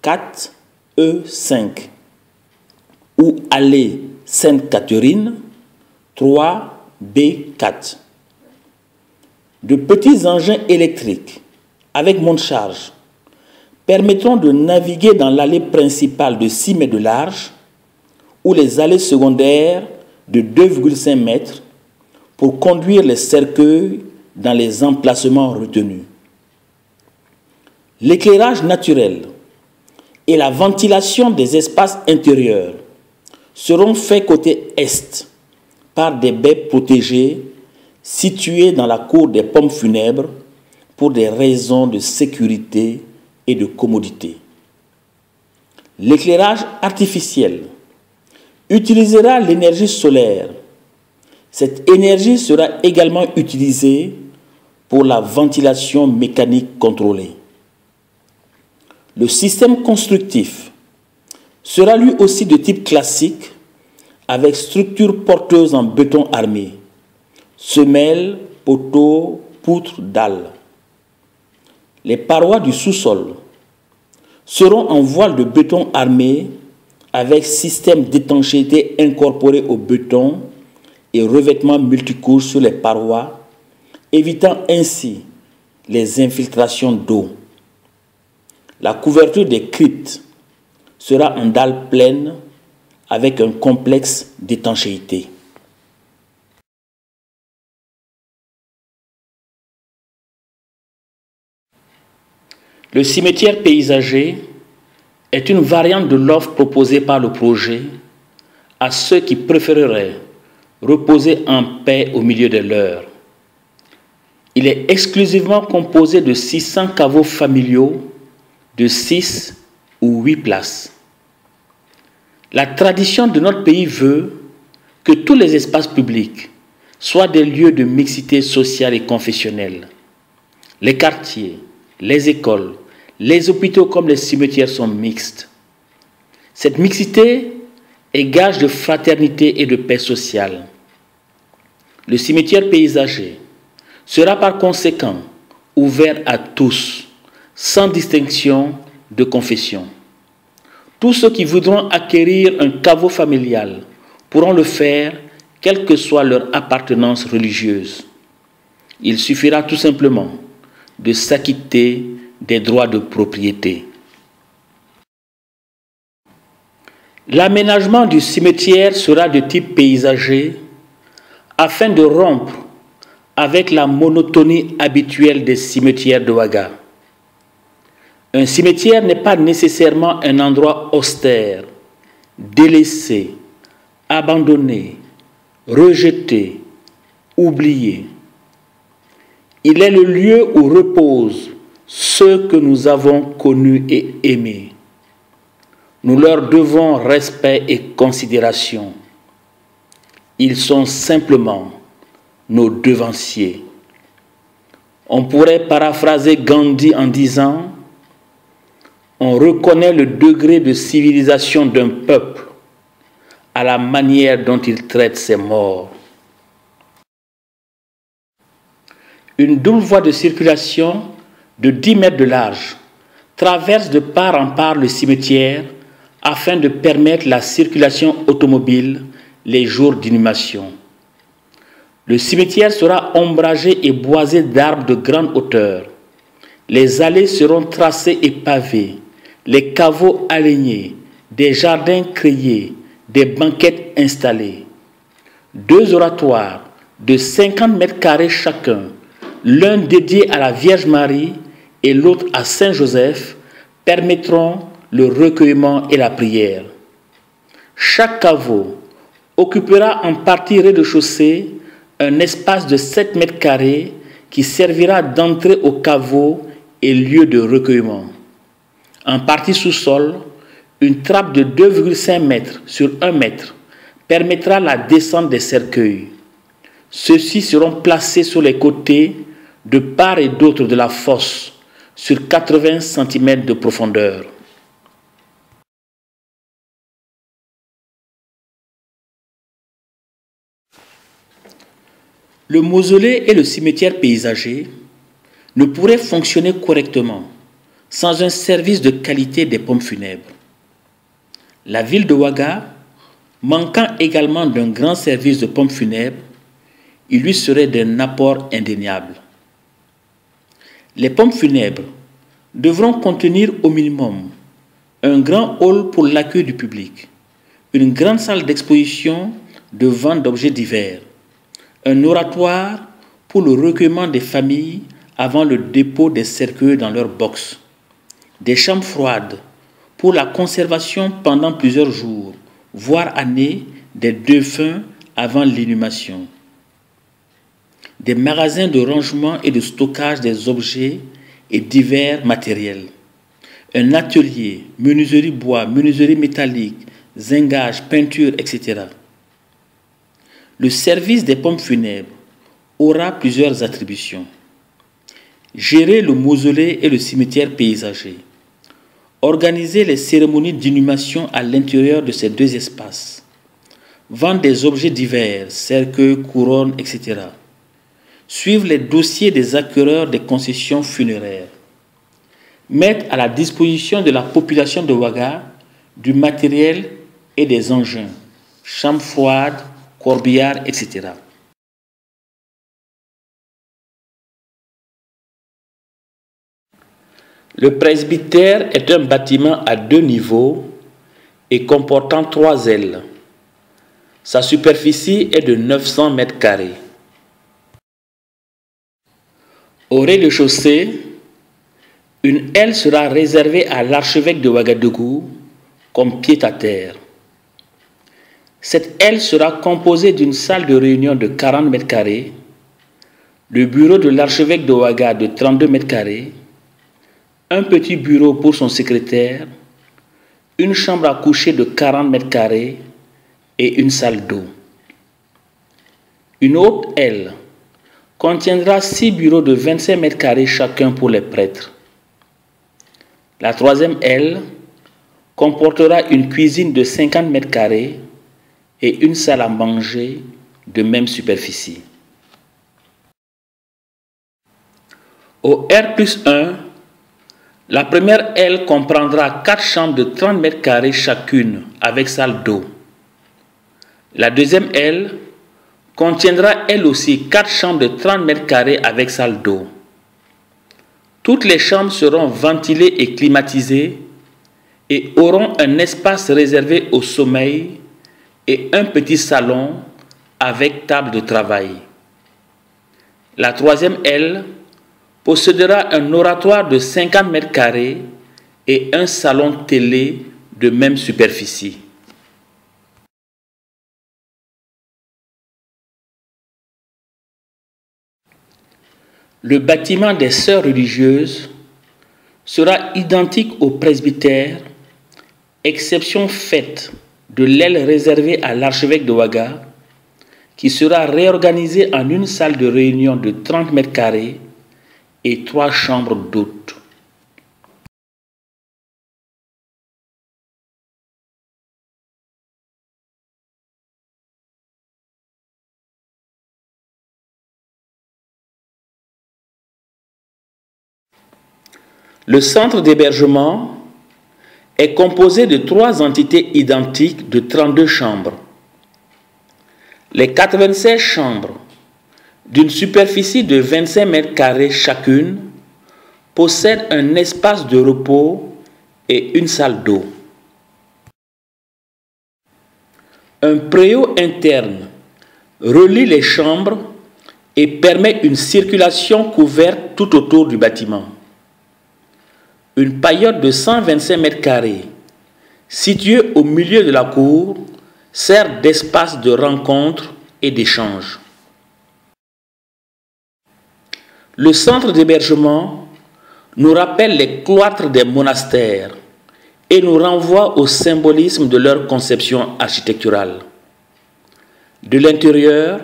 4E5 ou allée Sainte-Catherine 3B4. De petits engins électriques avec monte-charge permettront de naviguer dans l'allée principale de 6 mètres de large ou les allées secondaires de 2,5 mètres pour conduire les cercueils dans les emplacements retenus. L'éclairage naturel et la ventilation des espaces intérieurs seront faits côté est par des baies protégées situées dans la cour des pompes funèbres pour des raisons de sécurité et de commodité. L'éclairage artificiel utilisera l'énergie solaire. Cette énergie sera également utilisée pour la ventilation mécanique contrôlée. Le système constructif sera lui aussi de type classique avec structure porteuse en béton armé, semelles, poteaux, poutres, dalles. Les parois du sous-sol seront en voile de béton armé avec système d'étanchéité incorporé au béton et revêtement multicouche sur les parois, évitant ainsi les infiltrations d'eau. La couverture des cryptes sera en dalle pleine avec un complexe d'étanchéité. Le cimetière paysager est une variante de l'offre proposée par le projet à ceux qui préféreraient reposer en paix au milieu de l'heure. Il est exclusivement composé de 600 caveaux familiaux de 6 ou 8 places. La tradition de notre pays veut que tous les espaces publics soient des lieux de mixité sociale et confessionnelle. Les quartiers, les écoles, les hôpitaux comme les cimetières sont mixtes. Cette mixité est gage de fraternité et de paix sociale. Le cimetière paysager sera par conséquent ouvert à tous, sans distinction de confession. Tous ceux qui voudront acquérir un caveau familial pourront le faire, quelle que soit leur appartenance religieuse. Il suffira tout simplement de s'acquitter des droits de propriété. L'aménagement du cimetière sera de type paysager afin de rompre avec la monotonie habituelle des cimetières de Ouaga. Un cimetière n'est pas nécessairement un endroit austère, délaissé, abandonné, rejeté, oublié. Il est le lieu où reposent ceux que nous avons connus et aimés. Nous leur devons respect et considération. Ils sont simplement nos devanciers. On pourrait paraphraser Gandhi en disant: on reconnaît le degré de civilisation d'un peuple à la manière dont il traite ses morts. Une double voie de circulation de 10 mètres de large traverse de part en part le cimetière afin de permettre la circulation automobile les jours d'inhumation. Le cimetière sera ombragé et boisé d'arbres de grande hauteur. Les allées seront tracées et pavées, les caveaux alignés, des jardins créés, des banquettes installées. 2 oratoires de 50 mètres carrés chacun, l'un dédié à la Vierge Marie et l'autre à Saint Joseph, permettront le recueillement et la prière. Chaque caveau occupera en partie rez-de-chaussée un espace de 7 mètres carrés qui servira d'entrée au caveau et lieu de recueillement. En partie sous-sol, une trappe de 2,5 mètres sur 1 mètre permettra la descente des cercueils. Ceux-ci seront placés sur les côtés de part et d'autre de la fosse sur 80 cm de profondeur. Le mausolée et le cimetière paysager ne pourraient fonctionner correctement sans un service de qualité des pompes funèbres. La ville de Ouaga, manquant également d'un grand service de pompes funèbres, il lui serait d'un apport indéniable. Les pompes funèbres devront contenir au minimum un grand hall pour l'accueil du public, une grande salle d'exposition de vente d'objets divers, un oratoire pour le recueillement des familles avant le dépôt des cercueils dans leur box, des chambres froides pour la conservation pendant plusieurs jours, voire années, des défunts avant l'inhumation, des magasins de rangement et de stockage des objets et divers matériels, un atelier, menuiserie bois, menuiserie métallique, zingage, peinture, etc. Le service des pompes funèbres aura plusieurs attributions. Gérer le mausolée et le cimetière paysager. Organiser les cérémonies d'inhumation à l'intérieur de ces 2 espaces. Vendre des objets divers, cercueils, couronnes, etc. Suivre les dossiers des acquéreurs des concessions funéraires. Mettre à la disposition de la population de Ouaga du matériel et des engins, chambres froides, corbillards, etc. Le presbytère est un bâtiment à 2 niveaux et comportant 3 ailes. Sa superficie est de 900 mètres carrés. Au rez-de-chaussée, une aile sera réservée à l'archevêque de Ouagadougou comme pied-à-terre. Cette aile sera composée d'une salle de réunion de 40 mètres carrés, le bureau de l'archevêque de Ouaga de 32 mètres carrés, un petit bureau pour son secrétaire, une chambre à coucher de 40 mètres carrés et une salle d'eau. Une autre aile contiendra 6 bureaux de 25 mètres carrés chacun pour les prêtres. La 3e aile comportera une cuisine de 50 mètres carrés et une salle à manger de même superficie. Au R+1, la première aile comprendra 4 chambres de 30 mètres carrés chacune avec salle d'eau. La 2e aile contiendra elle aussi 4 chambres de 30 mètres carrés avec salle d'eau. Toutes les chambres seront ventilées et climatisées et auront un espace réservé au sommeil et un petit salon avec table de travail. La troisième aile possédera un oratoire de 50 mètres carrés et un salon télé de même superficie. Le bâtiment des sœurs religieuses sera identique au presbytère, exception faite de l'aile réservée à l'archevêque de Ouaga, qui sera réorganisée en une salle de réunion de 30 mètres carrés et 3 chambres d'hôtes. Le centre d'hébergement est composé de 3 entités identiques de 32 chambres. Les 96 chambres, d'une superficie de 25 mètres carrés chacune, possèdent un espace de repos et une salle d'eau. Un préau interne relie les chambres et permet une circulation couverte tout autour du bâtiment. Une paillote de 125 mètres carrés, située au milieu de la cour, sert d'espace de rencontre et d'échange. Le centre d'hébergement nous rappelle les cloîtres des monastères et nous renvoie au symbolisme de leur conception architecturale. De l'intérieur,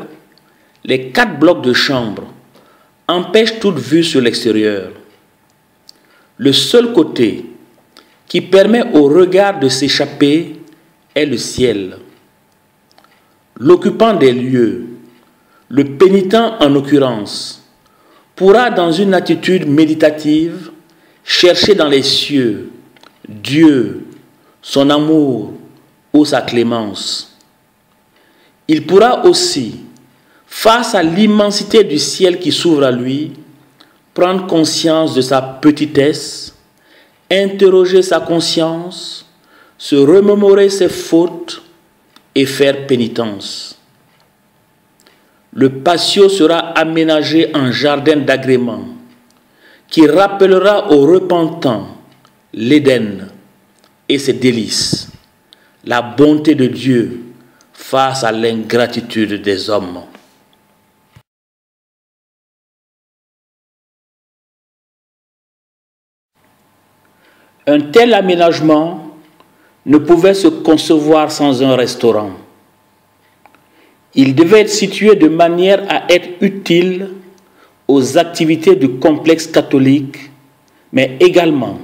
les 4 blocs de chambres empêchent toute vue sur l'extérieur. Le seul côté qui permet au regard de s'échapper est le ciel. L'occupant des lieux, le pénitent en l'occurrence, pourra dans une attitude méditative chercher dans les cieux Dieu, son amour ou sa clémence. Il pourra aussi, face à l'immensité du ciel qui s'ouvre à lui, prendre conscience de sa petitesse, interroger sa conscience, se remémorer ses fautes et faire pénitence. Le patio sera aménagé en jardin d'agrément qui rappellera aux repentants l'Éden et ses délices, la bonté de Dieu face à l'ingratitude des hommes. Un tel aménagement ne pouvait se concevoir sans un restaurant. Il devait être situé de manière à être utile aux activités du complexe catholique, mais également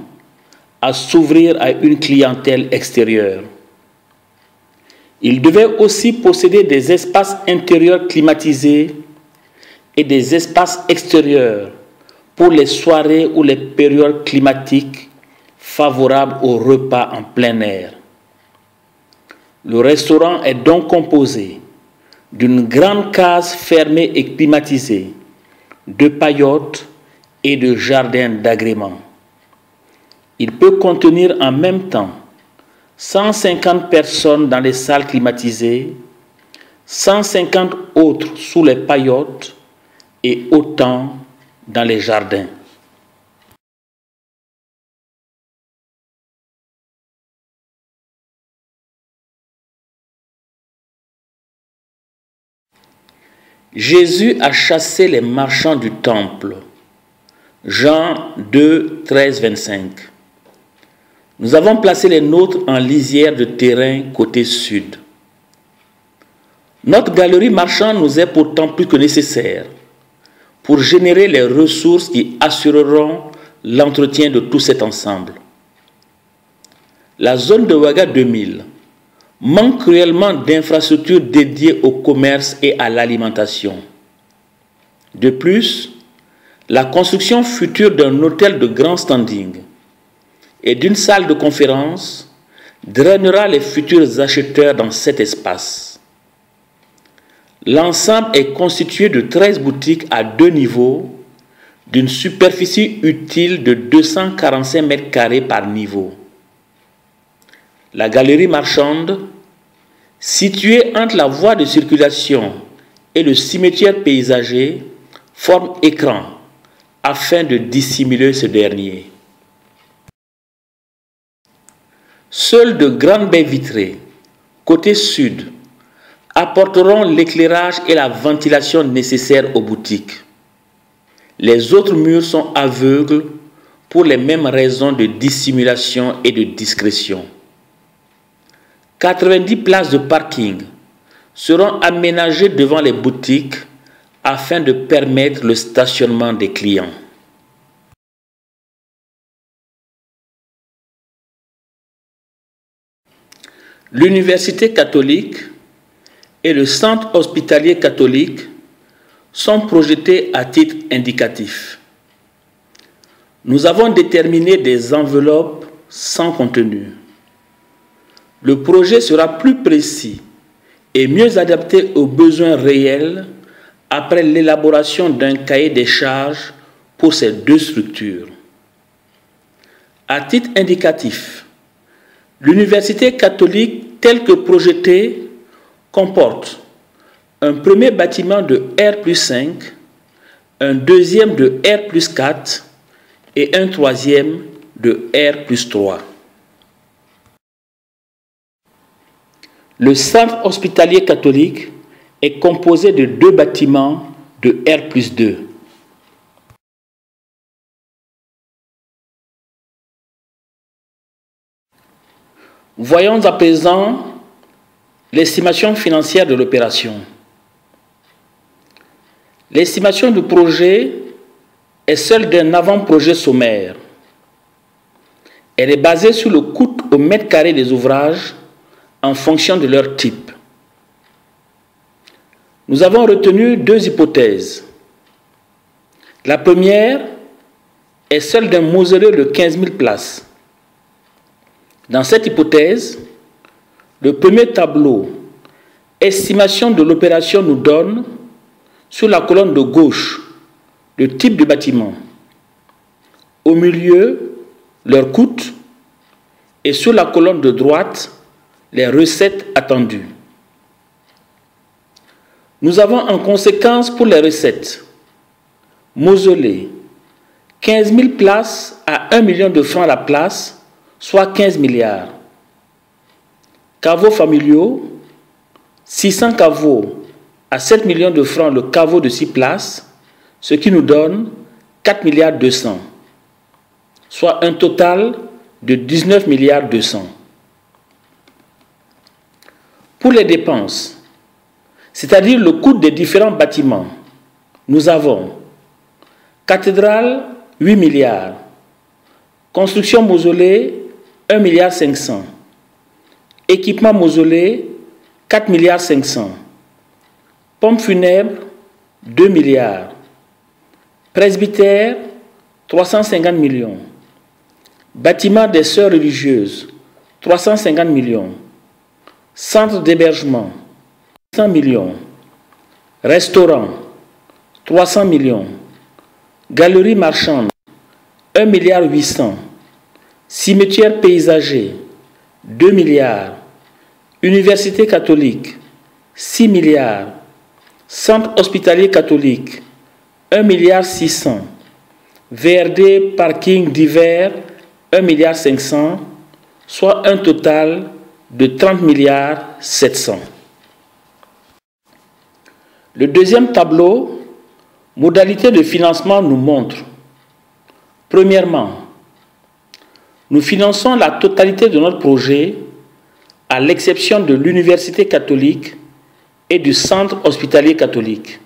à s'ouvrir à une clientèle extérieure. Il devait aussi posséder des espaces intérieurs climatisés et des espaces extérieurs pour les soirées ou les périodes climatiques favorables aux repas en plein air. Le restaurant est donc composé d'une grande case fermée et climatisée, de paillotes et de jardins d'agrément. Il peut contenir en même temps 150 personnes dans les salles climatisées, 150 autres sous les paillotes et autant dans les jardins. Jésus a chassé les marchands du temple. Jean 2, 13, 25. Nous avons placé les nôtres en lisière de terrain côté sud. Notre galerie marchande nous est pourtant plus que nécessaire pour générer les ressources qui assureront l'entretien de tout cet ensemble. La zone de Ouaga 2000 manque cruellement d'infrastructures dédiées au commerce et à l'alimentation. De plus, la construction future d'un hôtel de grand standing et d'une salle de conférence drainera les futurs acheteurs dans cet espace. L'ensemble est constitué de 13 boutiques à 2 niveaux, d'une superficie utile de 245 mètres carrés par niveau. La galerie marchande, située entre la voie de circulation et le cimetière paysager, forme écran afin de dissimuler ce dernier. Seules de grandes baies vitrées, côté sud, apporteront l'éclairage et la ventilation nécessaires aux boutiques. Les autres murs sont aveugles pour les mêmes raisons de dissimulation et de discrétion. 90 places de parking seront aménagées devant les boutiques afin de permettre le stationnement des clients. L'université catholique et le centre hospitalier catholique sont projetés à titre indicatif. Nous avons déterminé des enveloppes sans contenu. Le projet sera plus précis et mieux adapté aux besoins réels après l'élaboration d'un cahier des charges pour ces deux structures. À titre indicatif, l'université catholique telle que projetée comporte un premier bâtiment de R+5, un deuxième de R+4 et un troisième de R+3. Le centre hospitalier catholique est composé de 2 bâtiments de R+2. Voyons à présent l'estimation financière de l'opération. L'estimation du projet est celle d'un avant-projet sommaire. Elle est basée sur le coût au mètre carré des ouvrages en fonction de leur type. Nous avons retenu 2 hypothèses. La première est celle d'un mausolée de 15 000 places. Dans cette hypothèse, le premier tableau, estimation de l'opération, nous donne, sur la colonne de gauche, le type du bâtiment. Au milieu, leur coût, et sur la colonne de droite, les recettes attendues. Nous avons en conséquence pour les recettes mausolée, 15 000 places à 1 million de francs la place, soit 15 milliards. Caveaux familiaux, 600 caveaux à 7 millions de francs le caveau de 6 places, ce qui nous donne 4 milliards 200, soit un total de 19 milliards 200. Pour les dépenses, c'est-à-dire le coût des différents bâtiments, nous avons cathédrale 8 milliards, construction mausolée 1 milliard 500, équipement mausolée 4 milliards 500, pompe funèbre 2 milliards, presbytère 350 millions, bâtiment des sœurs religieuses 350 millions, centre d'hébergement 100 millions, restaurant 300 millions, galerie marchande 1 milliard 800, cimetière paysager 2 milliards, université catholique 6 milliards, centre hospitalier catholique 1 milliard 600, VRD parking divers 1 milliard 500, soit un total de 30 milliards 700. Le deuxième tableau, modalité de financement, nous montre, premièrement, nous finançons la totalité de notre projet à l'exception de l'université catholique et du centre hospitalier catholique.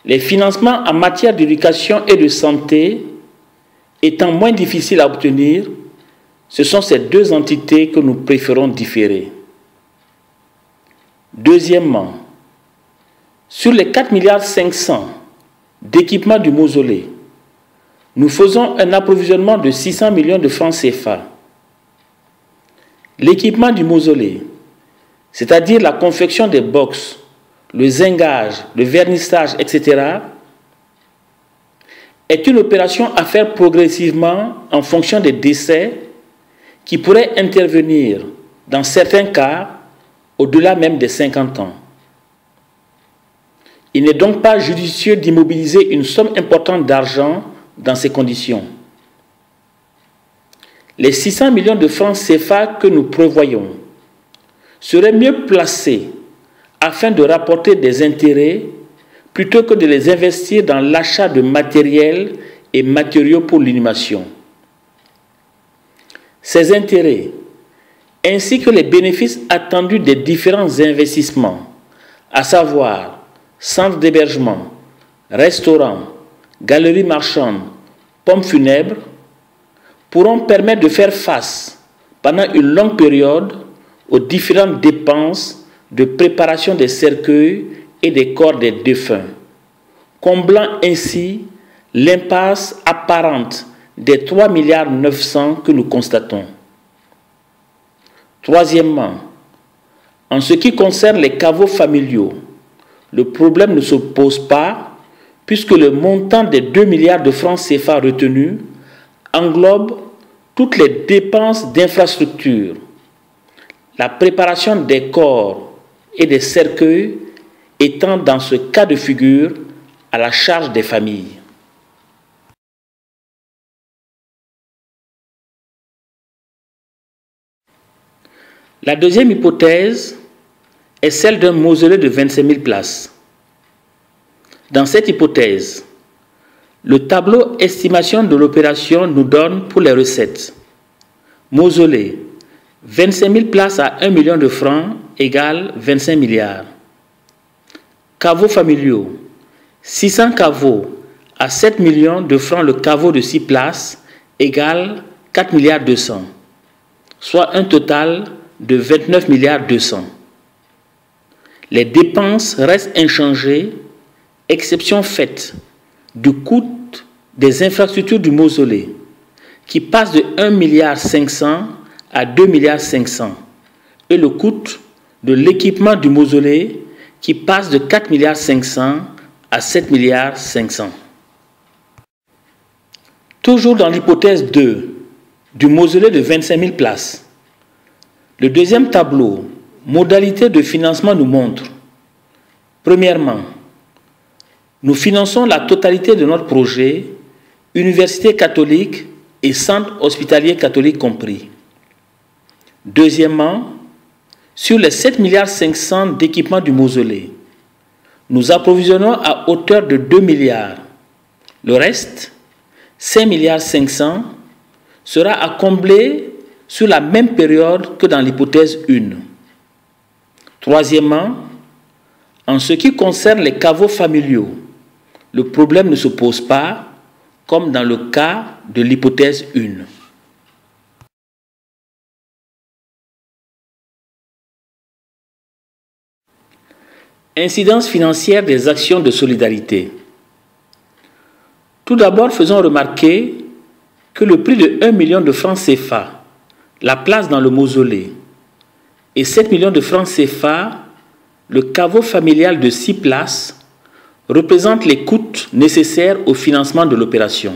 Les financements en matière d'éducation et de santé étant moins difficiles à obtenir, ce sont ces 2 entités que nous préférons différer. Deuxièmement, sur les 4 milliards 500 d'équipement du mausolée, nous faisons un approvisionnement de 600 millions de francs CFA. L'équipement du mausolée, c'est-à-dire la confection des box, le zingage, le vernissage, etc., est une opération à faire progressivement en fonction des décès qui pourraient intervenir, dans certains cas, au-delà même des 50 ans. Il n'est donc pas judicieux d'immobiliser une somme importante d'argent dans ces conditions. Les 600 millions de francs CFA que nous prévoyons seraient mieux placés afin de rapporter des intérêts plutôt que de les investir dans l'achat de matériel et matériaux pour l'inhumation. Ces intérêts, ainsi que les bénéfices attendus des différents investissements, à savoir centres d'hébergement, restaurants, galeries marchandes, pompes funèbres, pourront permettre de faire face pendant une longue période aux différentes dépenses de préparation des cercueils et des corps des défunts, comblant ainsi l'impasse apparente des 3,9 milliards que nous constatons. Troisièmement, en ce qui concerne les caveaux familiaux, le problème ne se pose pas puisque le montant des 2 milliards de francs CFA retenus englobe toutes les dépenses d'infrastructure, la préparation des corps et des cercueils étant dans ce cas de figure à la charge des familles. La deuxième hypothèse est celle d'un mausolée de 25 000 places. Dans cette hypothèse, le tableau estimation de l'opération nous donne pour les recettes mausolée, 25 000 places à 1 million de francs égale 25 milliards. Caveaux familiaux, 600 caveaux à 7 millions de francs le caveau de 6 places égale 4 milliards 200, soit un total de 29 milliards 200. Les dépenses restent inchangées, exception faite du coût des infrastructures du mausolée, qui passe de 1 milliard 500 à 2 milliards 500, et le coût de l'équipement du mausolée, qui passe de 4 milliards 500 à 7 milliards 500. Toujours dans l'hypothèse 2 du mausolée de 25 000 places, le deuxième tableau, modalité de financement, nous montre, premièrement, nous finançons la totalité de notre projet, université catholique et centre hospitalier catholique compris. Deuxièmement, sur les 7 milliards 500 d'équipements du mausolée, nous approvisionnons à hauteur de 2 milliards. Le reste, 5 milliards 500, sera à combler sur la même période que dans l'hypothèse 1. Troisièmement, en ce qui concerne les caveaux familiaux, le problème ne se pose pas comme dans le cas de l'hypothèse 1. Incidence financière des actions de solidarité. Tout d'abord, faisons remarquer que le prix de 1 million de francs CFA, la place dans le mausolée, et 7 millions de francs CFA, le caveau familial de 6 places, représentent les coûts nécessaires au financement de l'opération.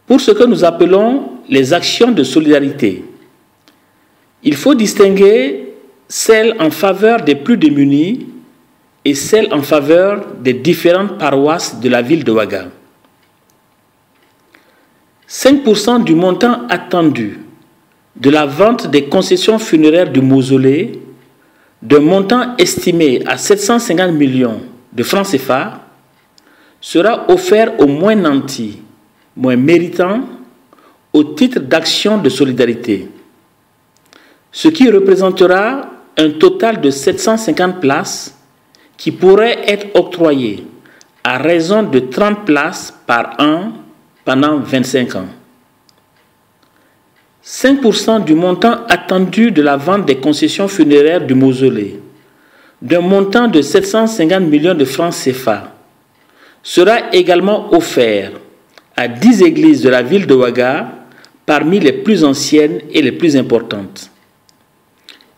Pour ce que nous appelons les actions de solidarité, il faut distinguer celles en faveur des plus démunis et celles en faveur des différentes paroisses de la ville de Ouaga. 5% du montant attendu de la vente des concessions funéraires du mausolée, d'un montant estimé à 750 millions de francs CFA, sera offert aux moins nantis, moins méritants, au titre d'actions de solidarité, ce qui représentera un total de 750 places qui pourraient être octroyées à raison de 30 places par an pendant 25 ans. 5% du montant attendu de la vente des concessions funéraires du mausolée, d'un montant de 750 millions de francs CFA, sera également offert à 10 églises de la ville de Ouaga, parmi les plus anciennes et les plus importantes.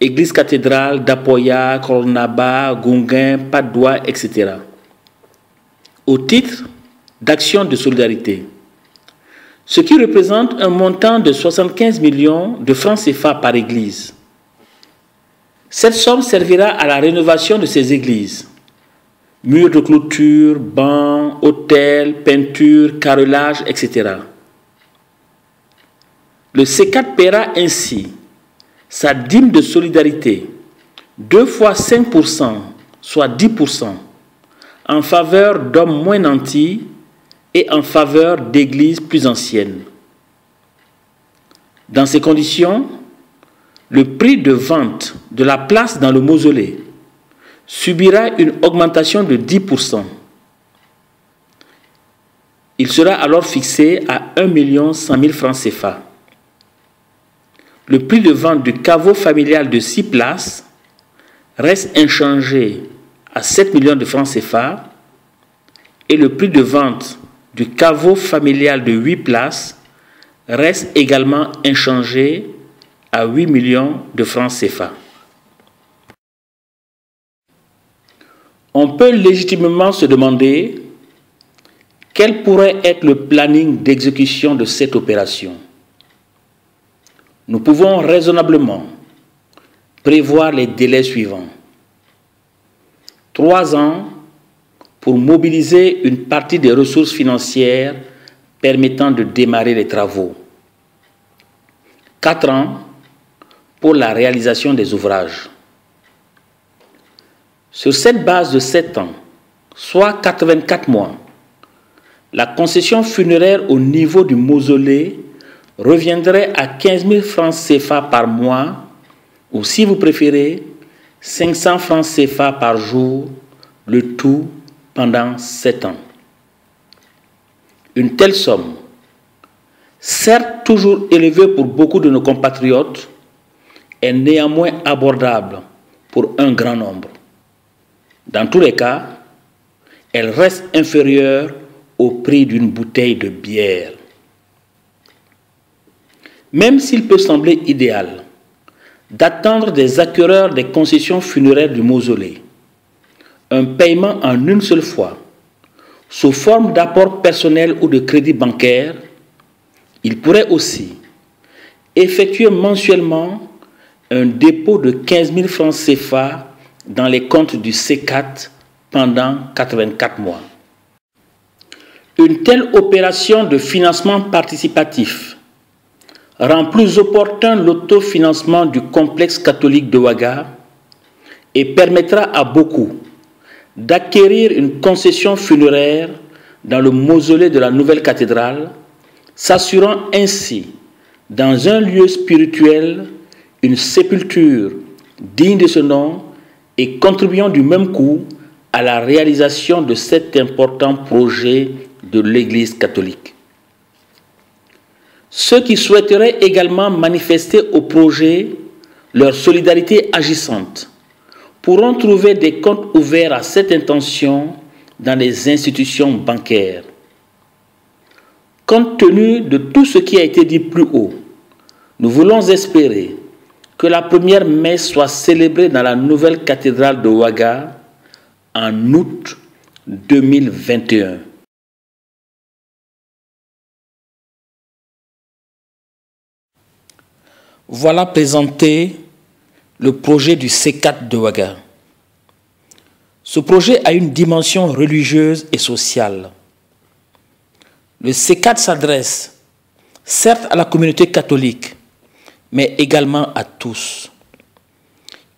Église cathédrale d'Apoya, Kornaba, Gunguin, Padoua, etc. Au titre d'actions de solidarité, ce qui représente un montant de 75 millions de francs CFA par église. Cette somme servira à la rénovation de ces églises, murs de clôture, bancs, autels, peintures, carrelage, etc. Le C4 paiera ainsi sa dîme de solidarité 2 fois 5%, soit 10%, en faveur d'hommes moins nantis et en faveur d'églises plus anciennes. Dans ces conditions, le prix de vente de la place dans le mausolée subira une augmentation de 10%. Il sera alors fixé à 1 100 000 francs CFA. Le prix de vente du caveau familial de 6 places reste inchangé à 7 millions de francs CFA et le prix de vente du caveau familial de 8 places reste également inchangé à 8 millions de francs CFA. On peut légitimement se demander quel pourrait être le planning d'exécution de cette opération. Nous pouvons raisonnablement prévoir les délais suivants. 3 ans pour mobiliser une partie des ressources financières permettant de démarrer les travaux. 4 ans pour la réalisation des ouvrages. Sur cette base de 7 ans, soit 84 mois, la concession funéraire au niveau du mausolée reviendrait à 15 000 francs CFA par mois, ou si vous préférez, 500 francs CFA par jour, le tout pendant 7 ans. Une telle somme, certes toujours élevée pour beaucoup de nos compatriotes, est néanmoins abordable pour un grand nombre. Dans tous les cas, elle reste inférieure au prix d'une bouteille de bière. Même s'il peut sembler idéal d'attendre des acquéreurs des concessions funéraires du mausolée un paiement en une seule fois, sous forme d'apport personnel ou de crédit bancaire, il pourrait aussi effectuer mensuellement un dépôt de 15 000 francs CFA dans les comptes du C4 pendant 84 mois. Une telle opération de financement participatif rend plus opportun l'autofinancement du complexe catholique de Ouaga et permettra à beaucoup d'acquérir une concession funéraire dans le mausolée de la nouvelle cathédrale, s'assurant ainsi, dans un lieu spirituel, une sépulture digne de ce nom et contribuant du même coup à la réalisation de cet important projet de l'Église catholique. Ceux qui souhaiteraient également manifester au projet leur solidarité agissante pourront trouver des comptes ouverts à cette intention dans les institutions bancaires. Compte tenu de tout ce qui a été dit plus haut, nous voulons espérer que la première messe soit célébrée dans la nouvelle cathédrale de Ouaga en août 2021. Voilà présenté le projet du C4 de Ouaga. Ce projet a une dimension religieuse et sociale. Le C4 s'adresse certes à la communauté catholique, mais également à tous.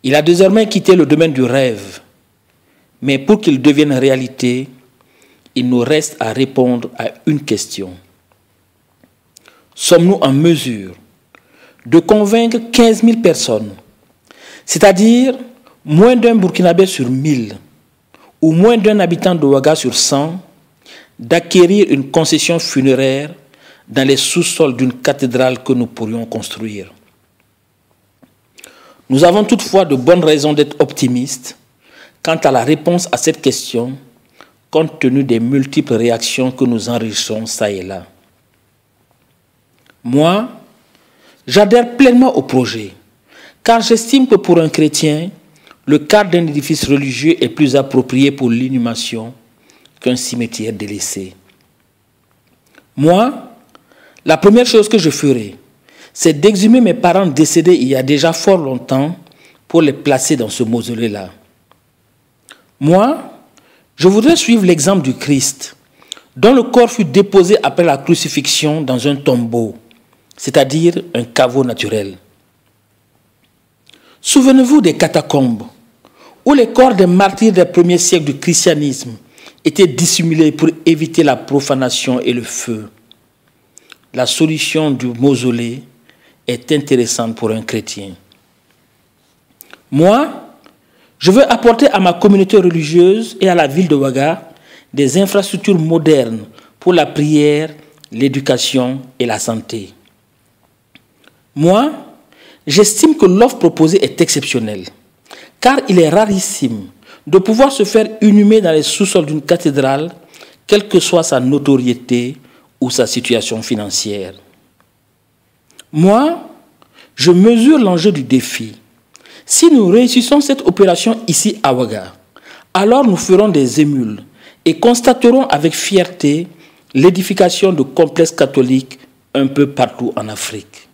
Il a désormais quitté le domaine du rêve, mais pour qu'il devienne réalité, il nous reste à répondre à une question. Sommes-nous en mesure de convaincre 15 000 personnes, c'est-à-dire moins d'un Burkinabé sur 1000 ou moins d'un habitant de Ouaga sur 100, d'acquérir une concession funéraire dans les sous-sols d'une cathédrale que nous pourrions construire? Nous avons toutefois de bonnes raisons d'être optimistes quant à la réponse à cette question, compte tenu des multiples réactions que nous enregistrons ça et là. Moi, j'adhère pleinement au projet, car j'estime que pour un chrétien, le cadre d'un édifice religieux est plus approprié pour l'inhumation qu'un cimetière délaissé. Moi, la première chose que je ferai, c'est d'exhumer mes parents décédés il y a déjà fort longtemps pour les placer dans ce mausolée-là. Moi, Je voudrais suivre l'exemple du Christ, dont le corps fut déposé après la crucifixion dans un tombeau, c'est-à-dire un caveau naturel. Souvenez-vous des catacombes, où les corps des martyrs des premiers siècles du christianisme étaient dissimulés pour éviter la profanation et le feu. La solution du mausolée est intéressante pour un chrétien. Moi, je veux apporter à ma communauté religieuse et à la ville de Ouaga des infrastructures modernes pour la prière, l'éducation et la santé. Moi, j'estime que l'offre proposée est exceptionnelle, car il est rarissime de pouvoir se faire inhumer dans les sous-sols d'une cathédrale, quelle que soit sa notoriété ou sa situation financière. Moi, je mesure l'enjeu du défi. Si nous réussissons cette opération ici à Ouaga, alors nous ferons des émules et constaterons avec fierté l'édification de complexes catholiques un peu partout en Afrique.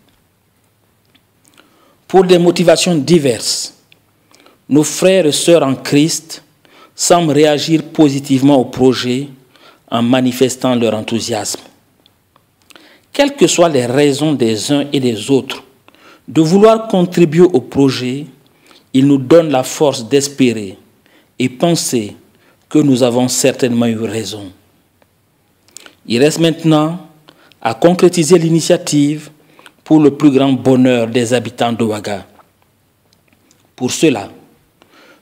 Pour des motivations diverses, nos frères et sœurs en Christ semblent réagir positivement au projet en manifestant leur enthousiasme. Quelles que soient les raisons des uns et des autres de vouloir contribuer au projet, ils nous donnent la force d'espérer et penser que nous avons certainement eu raison. Il reste maintenant à concrétiser l'initiative pour le plus grand bonheur des habitants de Ouaga. Pour cela,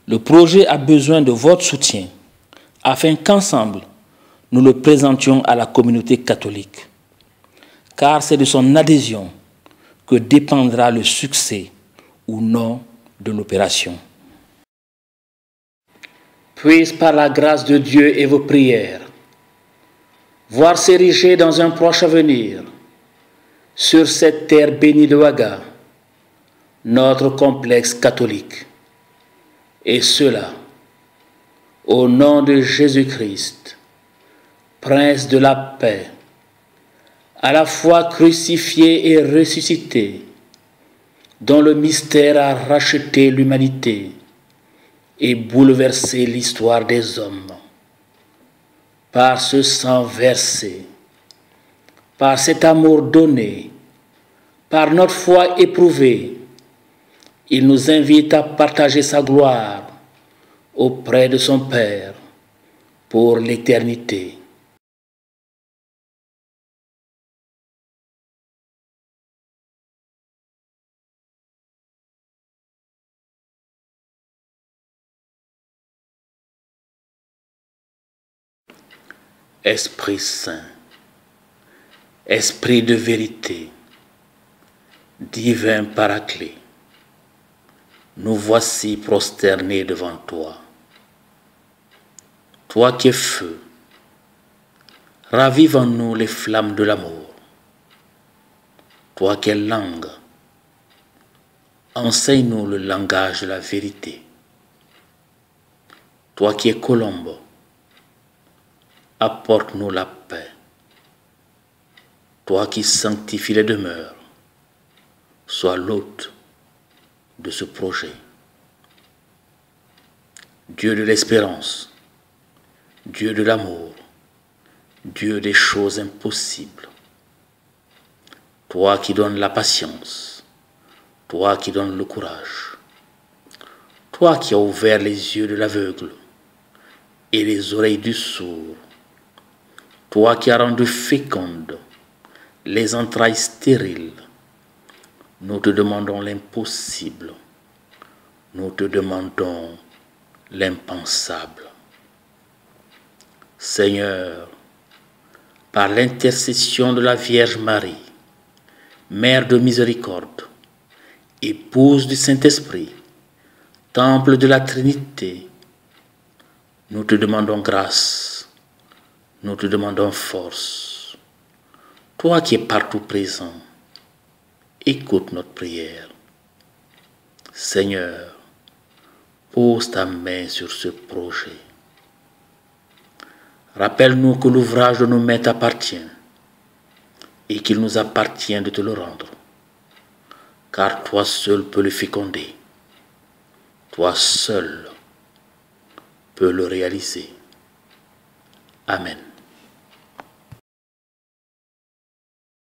le projet a besoin de votre soutien afin qu'ensemble, nous le présentions à la communauté catholique. Car c'est de son adhésion que dépendra le succès ou non de l'opération. Puisse par la grâce de Dieu et vos prières, voir s'ériger dans un proche avenir, sur cette terre bénie de Ouaga, notre complexe catholique. Et cela, au nom de Jésus-Christ, Prince de la paix, à la fois crucifié et ressuscité, dont le mystère a racheté l'humanité et bouleversé l'histoire des hommes. Par ce sang versé, par cet amour donné, par notre foi éprouvée, il nous invite à partager sa gloire auprès de son Père pour l'éternité. Esprit Saint, Esprit de vérité, divin Paraclet, nous voici prosternés devant toi. Toi qui es feu, ravive en nous les flammes de l'amour. Toi qui es langue, enseigne-nous le langage de la vérité. Toi qui es colombe, apporte-nous la paix. Toi qui sanctifies les demeures, sois l'hôte de ce projet. Dieu de l'espérance, Dieu de l'amour, Dieu des choses impossibles. Toi qui donnes la patience, toi qui donnes le courage, toi qui as ouvert les yeux de l'aveugle et les oreilles du sourd, toi qui as rendu fécondes les entrailles stériles, nous te demandons l'impossible, nous te demandons l'impensable. Seigneur, par l'intercession de la Vierge Marie, Mère de miséricorde, épouse du Saint-Esprit, temple de la Trinité, nous te demandons grâce, nous te demandons force. Toi qui es partout présent, écoute notre prière. Seigneur, pose ta main sur ce projet. Rappelle-nous que l'ouvrage de nos mains t'appartient et qu'il nous appartient de te le rendre, car toi seul peux le féconder, toi seul peux le réaliser. Amen.